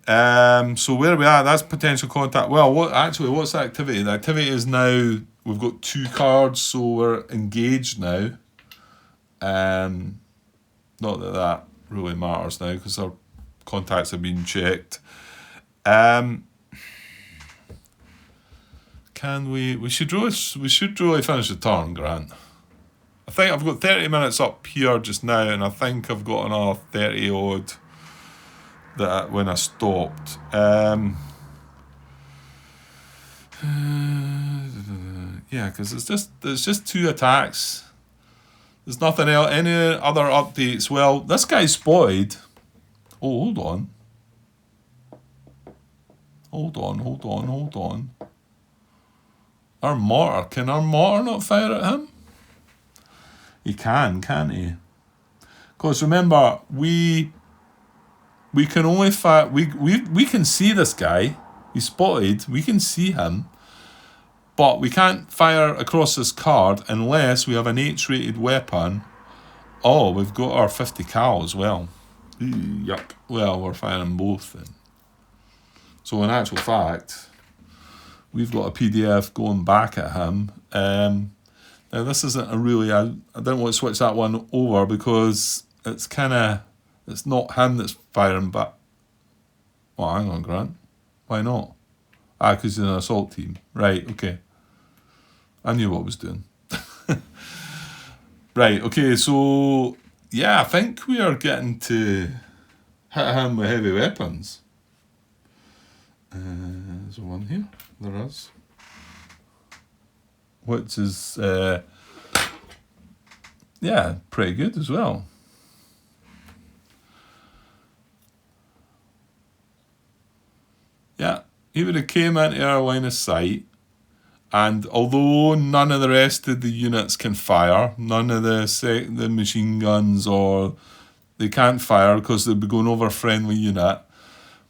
Speaker 1: So where are we at? That's potential contact. Well, what's the activity? The activity is now, we've got 2 cards, so we're engaged now. Not that really matters now, because our contacts have been checked. Can we should really finish the turn, Grant. I think I've got 30 minutes up here just now, and I think I've got another 30 odd that when I stopped. Yeah, because there's just 2 attacks. There's nothing else. Any other updates? Well, this guy's spotted. Oh, hold on. Hold on. Our mortar. Can our mortar not fire at him? He can, can't he? Because remember, we can only fire. We can see this guy. He's spotted. We can see him. But we can't fire across this card unless we have an H-rated weapon. Oh, we've got our 50 cal as well. Yup. Well, we're firing both then. So in actual fact, we've got a PDF going back at him. Now this isn't a really, I didn't want to switch that one over because it's not him that's firing, but, well, hang on, Grant. Why not? Because he's in an assault team. Right, okay. I knew what I was doing. Right, okay, so, yeah, I think we are getting to hit him with heavy weapons. There's one here. There is. Which is, yeah, pretty good as well. Yeah, he would have came into our line of sight And although none of the rest of the units can fire, none of the machine guns, or they can't fire because they'll be going over a friendly unit,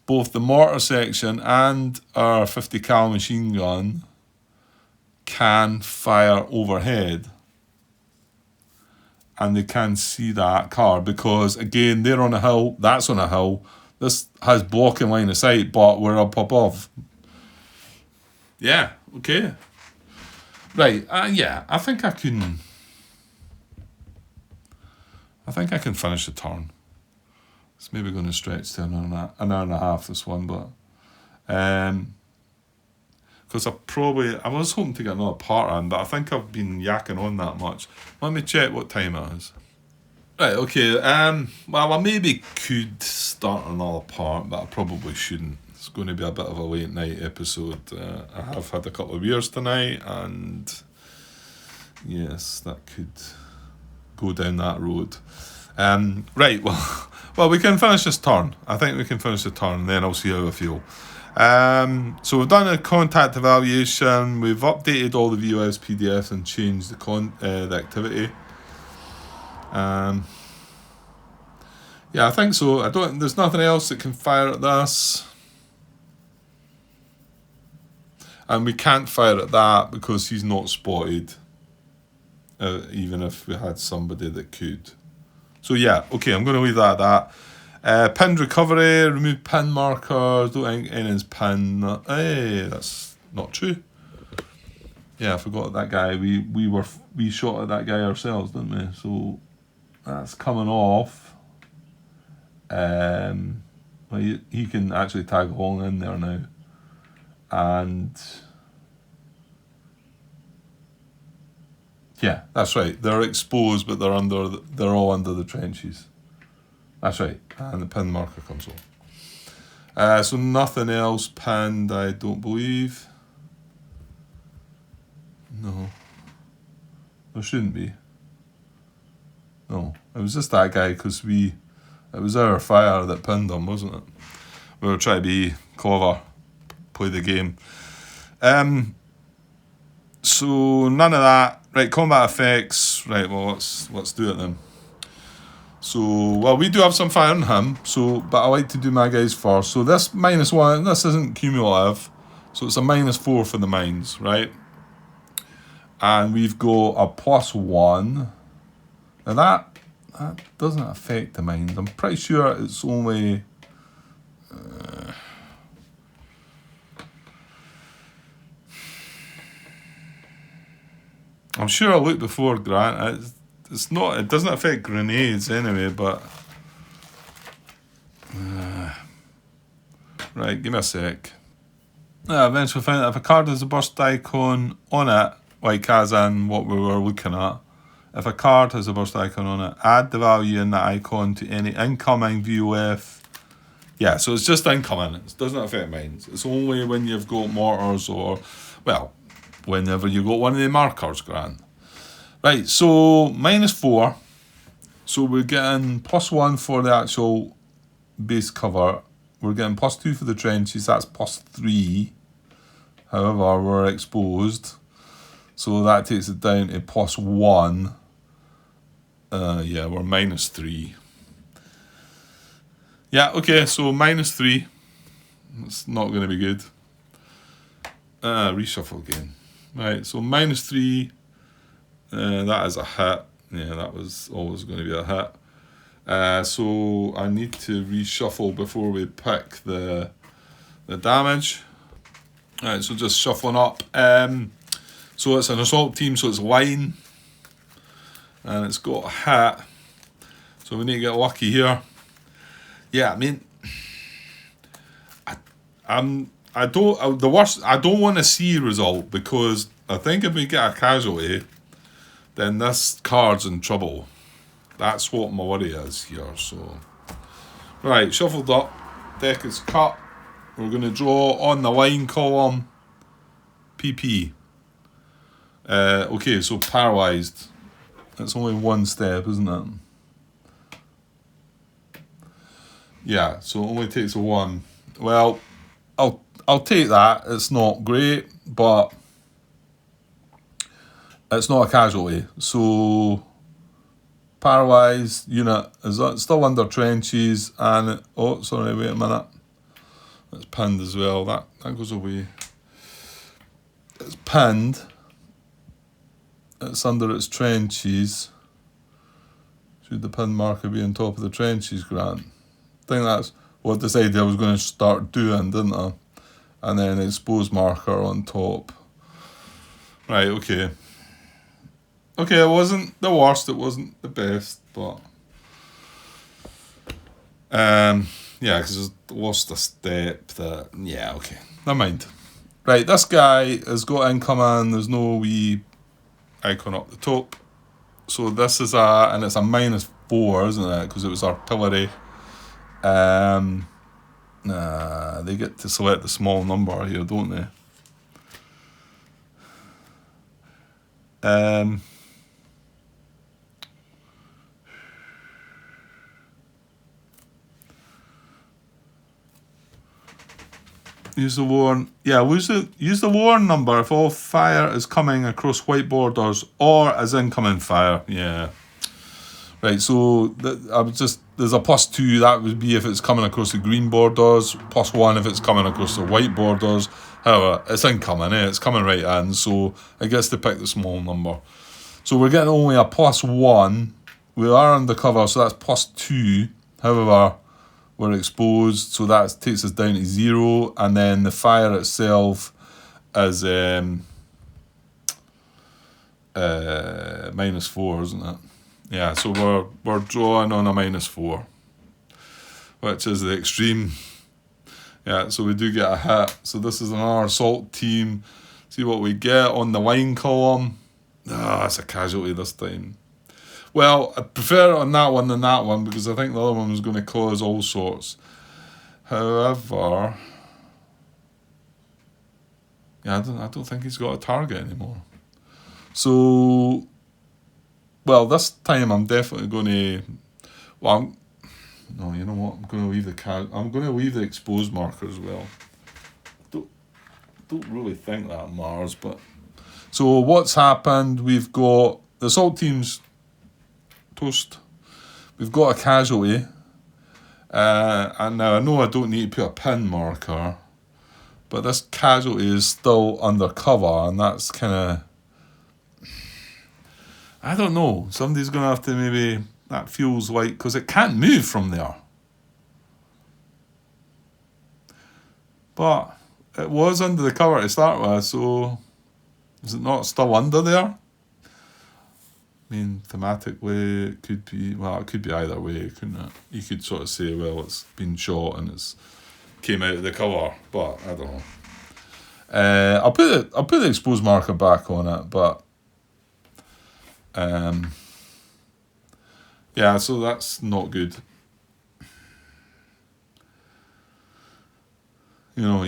Speaker 1: both the mortar section and our 50 cal machine gun can fire overhead. And they can see that car because, again, they're on a hill, that's on a hill. This has blocking line of sight, but we're up above. Yeah, okay. Right, yeah, I think I can finish the turn. It's maybe going to stretch to an hour and a half, this one, but because I was hoping to get another part in, but I think I've been yakking on that much. Let me check what time it is. Right, okay, well, I maybe could start another part, but I probably shouldn't. It's going to be a bit of a late night episode. I have had a couple of beers tonight, and yes, that could go down that road. Right, well, we can finish this turn. I think we can finish the turn, and then I'll see how I feel. So we've done a contact evaluation. We've updated all the VOS PDFs and changed the activity. Yeah, I think so. There's nothing else that can fire at this. And we can't fire at that because he's not spotted. Even if we had somebody that could. So yeah, okay, I'm going to leave that at that. Pinned recovery, remove pin markers, don't think anything's pinned. Hey, that's not true. Yeah, I forgot that guy. We shot at that guy ourselves, didn't we? So that's coming off. Well, he can actually tag along in there now. And yeah, that's right. They're exposed, but they're all under the trenches. That's right. And the pin marker comes on. So nothing else pinned, I don't believe. No. There shouldn't be. No. It was just that guy because it was our fire that pinned him, wasn't it? We were trying to be clever, play the game. So none of that. Right, combat effects. Right, well, let's do it then. So, well, we do have some fire on him, but I like to do my guys first. So this -1, this isn't cumulative, so it's a -4 for the mines, right? And we've got a +1. Now that doesn't affect the mines. I'm pretty sure it's only... I'm sure I looked before, Grant. It's not. It doesn't affect grenades anyway. But right, give me a sec. I eventually found that if a card has a burst icon on it, like as in what we were looking at, if a card has a burst icon on it, add the value in that icon to any incoming VOF. Yeah, so it's just incoming. It doesn't affect mines. It's only when you've got mortars or, well, whenever you got one of the markers, Grant. Right, so -4. So we're getting +1 for the actual base cover. We're getting +2 for the trenches. That's +3. However, we're exposed. So that takes it down to +1. Yeah, we're -3. Yeah, okay, so -3. It's not going to be good. Reshuffle again. Right, so -3. That is a hit. Yeah, that was always going to be a hit. So I need to reshuffle before we pick the damage. Alright, so just shuffling up. So it's an assault team, so it's line. And it's got a hit. So we need to get lucky here. Yeah, I mean, I don't want to see a result because I think if we get a casualty, then this card's in trouble. That's what my worry is here. So, right, shuffled up, deck is cut. We're going to draw on the line column PP. Okay, so paralysed. It's only one step, isn't it? Yeah, so it only takes a 1. Well, I'll take that. It's not great, but It's not a casualty. So paralysed unit is still under trenches, and oh, sorry, wait a minute. It's pinned as well. That goes away. It's pinned. It's under its trenches. Should the pin marker be on top of the trenches, Grant? I think that's what I decided I was going to start doing, didn't I? And then expose marker on top. Right, okay. Okay, it wasn't the worst, it wasn't the best, but... yeah, because I lost a step that... Yeah, okay. Never mind. Right, this guy has got incoming, there's no wee icon up the top. So this is and it's a -4, isn't it? Because it was artillery. They get to select the small number here, don't they? Use the warn. Yeah, use the warn number if all fire is coming across white borders or as incoming fire. Yeah. Right, so there's a +2, that would be if it's coming across the green borders, +1 if it's coming across the white borders. However, it's incoming, it's coming right in, so I guess to pick the small number. So we're getting only a +1. We are undercover, so that's +2. However, we're exposed, so that takes us down to 0, and then the fire itself is -4, isn't it? Yeah, so we're drawing on a -4, which is the extreme. Yeah, so we do get a hit. So this is another assault team. See what we get on the line column. It's a casualty this time. Well, I prefer it on that one than that one because I think the other one was going to cause all sorts. However, yeah, I don't think he's got a target anymore. So, well, this time I'm definitely going to. Well, no, you know what? I'm going to leave I'm going to leave the exposed marker as well. Don't really think that matters, but so what's happened? We've got the assault team's toast. We've got a casualty, and now I know I don't need to put a pin marker, but this casualty is still under cover, and that's kind of. I don't know. Somebody's going to have to maybe. That feels like because it can't move from there. But it was under the cover to start with, so is it not still under there? I mean, thematically, it could be, well, it could be either way, couldn't it? You could sort of say, well, it's been shot and it's came out of the cover, but I don't know. I'll put the exposed marker back on it, but yeah, so that's not good. You know,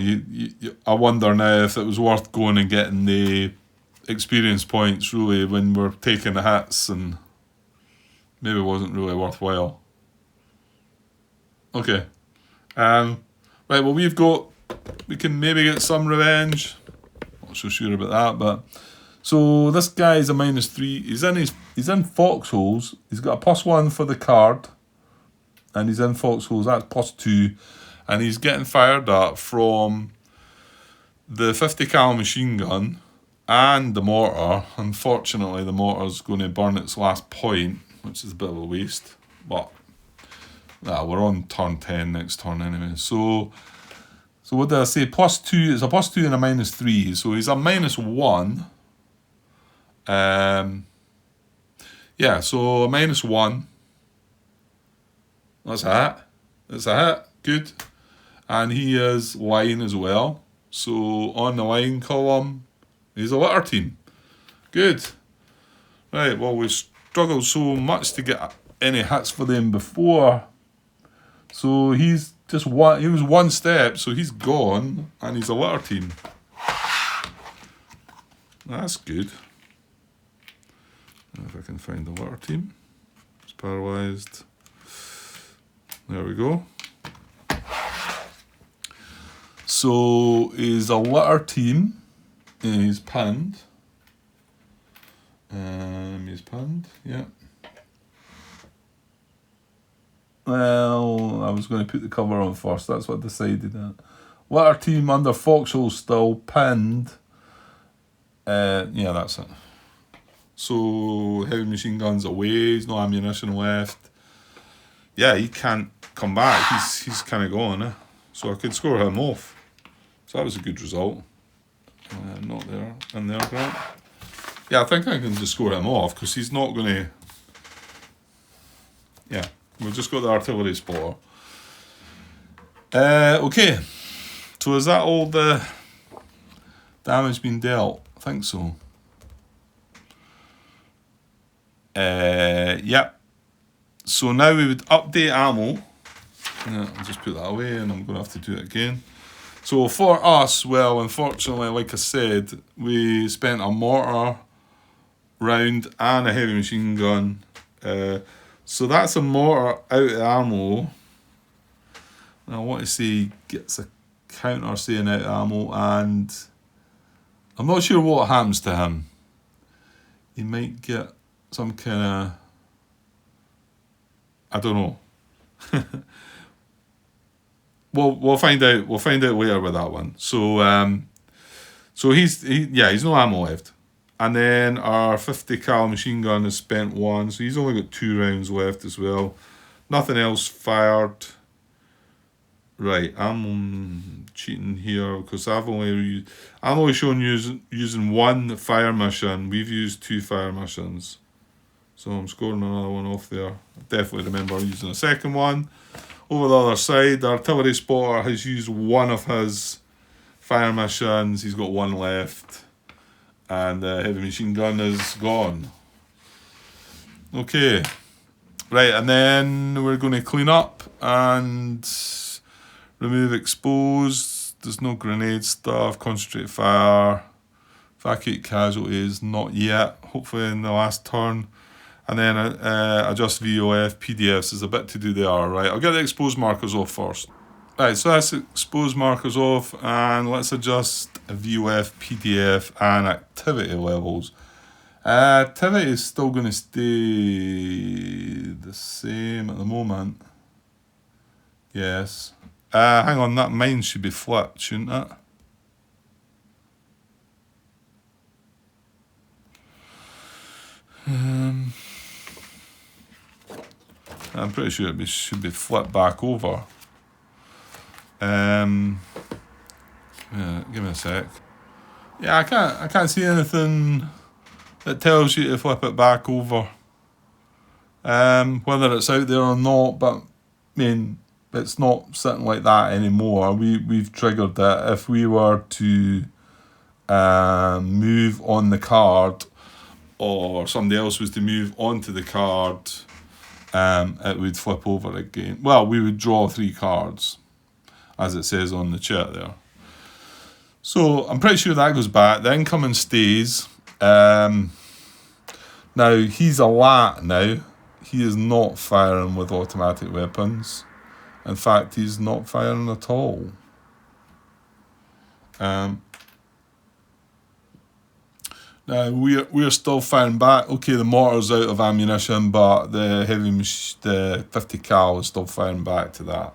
Speaker 1: I wonder now if it was worth going and getting the experience points really when we're taking the hits, and maybe it wasn't really worthwhile. Okay. Right, well, we can maybe get some revenge. Not so sure about that, but so this guy's a -3. He's in foxholes. He's got a +1 for the card, and he's in foxholes. That's +2, and he's getting fired at from the 50 cal machine gun and the mortar. Unfortunately, the mortar's going to burn its last point, which is a bit of a waste. But we're on turn 10 next turn anyway. So what did I say? +2. It's a +2 and a -3. So he's a -1. Yeah, so a -1. That's a hit. That's a hit. Good. And he is line as well. So on the line column, he's a litter team. Good. Right, well, we've struggled so much to get any hits for them before. So he's just he was one step, so he's gone, and he's a litter team. That's good. If I can find the litter team. It's paralysed. There we go. So he's a litter team. And he's pinned. He's pinned, yeah. Well, I was going to put the cover on first. That's what I decided on. Water team under Foxhole still pinned. Yeah, that's it. So heavy machine guns away. He's no ammunition left. Yeah, he can't come back. He's kind of gone. So I could score him off. So that was a good result. Not there. In there, Grant. Yeah, I think I can just score him off because he's not going to. Yeah, we've just got the artillery spotter. Okay. So is that all the damage been dealt? I think so. Yep. So now we would update ammo. Yeah, I'll just put that away and I'm going to have to do it again. So for us, well, unfortunately, like I said, we spent a mortar round and a heavy machine gun. So that's a mortar out of ammo. And I want to say gets a counter saying out of ammo, and I'm not sure what happens to him. He might get some kind of, I don't know. We'll find out. We'll find out later with that one. So he's no ammo left, and then our 50 cal machine gun has spent one, so he's only got 2 rounds left as well. Nothing else fired. Right, I'm cheating here because I'm only shown using 1 fire mission. We've used 2 fire missions, so I'm scoring another one off there. I definitely remember using a second one. Over the other side, the artillery spotter has used 1 of his fire missions. He's got 1 left, and the heavy machine gun is gone. Okay, right, and then we're going to clean up and remove exposed. There's no grenade stuff. Concentrate fire. Evacuate casualties. Not yet. Hopefully in the last turn. And then adjust VOF. PDFs is a bit to do there. Right. I'll get the exposed markers off first. Right. So that's exposed markers off, and let's adjust VOF, PDF, and activity levels. Activity is still going to stay the same at the moment. Yes. Hang on, that mine should be flipped, shouldn't it? I'm pretty sure it should be flipped back over. Yeah, give me a sec. Yeah, I can't see anything that tells you to flip it back over. Whether it's out there or not, but I mean, it's not sitting like that anymore. We've triggered that. If we were to move on the card, or somebody else was to move onto the card, it would flip over again. Well, we would draw 3 cards, as it says on the chat there. So I'm pretty sure that goes back. The incoming stays. Now he's a lat now. He is not firing with automatic weapons. In fact, he's not firing at all. Now we're still firing back. Okay, the mortar's out of ammunition, but the the 50 cal is still firing back to that.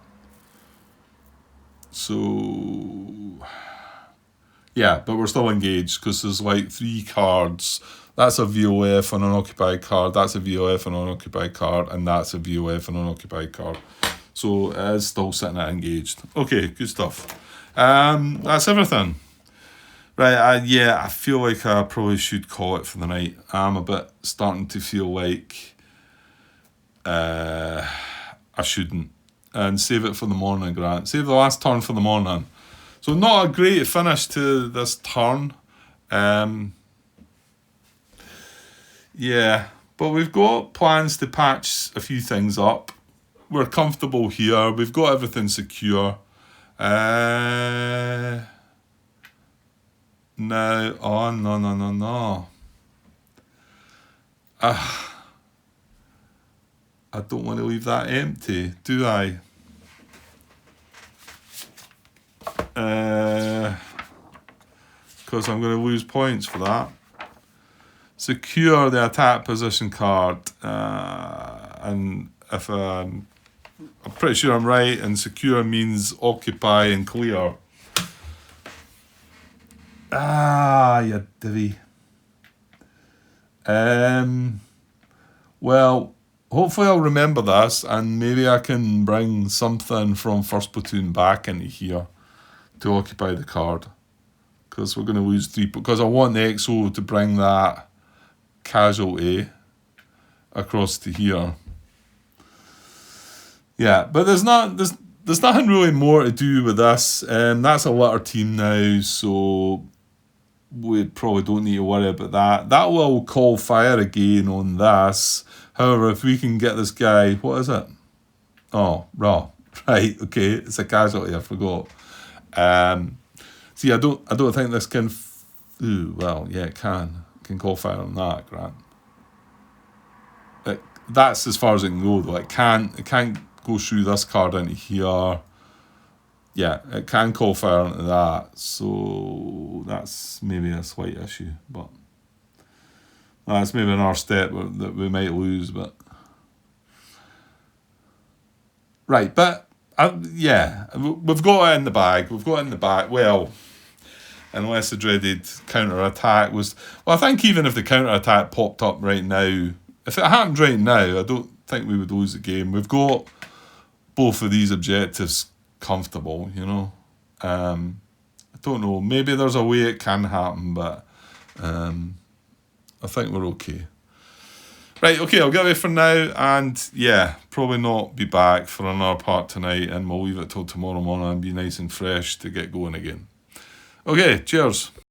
Speaker 1: So yeah, but we're still engaged because there's like 3 cards. That's a VOF on an occupied card. That's a VOF on an occupied card, and that's a VOF on an occupied card. So it is still sitting at engaged. Okay, good stuff. That's everything. Right, I feel like I probably should call it for the night. I'm a bit starting to feel like I shouldn't. And save it for the morning, Grant. Save the last turn for the morning. So not a great finish to this turn. Yeah, but we've got plans to patch a few things up. We're comfortable here. We've got everything secure. No. Oh, no. I don't want to leave that empty, do I? Because I'm going to lose points for that. secure the attack position card. And if I'm pretty sure I'm right, and secure means occupy and clear. You divvy. Well, hopefully I'll remember this, and maybe I can bring something from first platoon back into here to occupy the card. Because we're going to lose 3, because I want the XO to bring that casualty across to here. Yeah, but there's nothing really more to do with this. That's a litter team now, so we probably don't need to worry about that. That will call fire again on this. However, if we can get this guy, what is it? Oh, raw. Right, okay, it's a casualty, I forgot. See, I don't think this can. Well, yeah, it can. It can call fire on that, Grant. That's as far as it can go, though. It can't go through this card into here. Yeah, it can call fire into that. So that's maybe a slight issue, but that's maybe another step that we might lose. But right, but yeah, we've got it in the bag. Well, unless the dreaded counter-attack was... Well, I think even if the counter-attack popped up right now, if it happened right now, I don't think we would lose the game. We've got both of these objectives comfortable, you know. I don't know. Maybe there's a way it can happen, but I think we're okay. Right, okay, I'll get away for now, and yeah, probably not be back for another part tonight, and we'll leave it till tomorrow morning and be nice and fresh to get going again. Okay, cheers.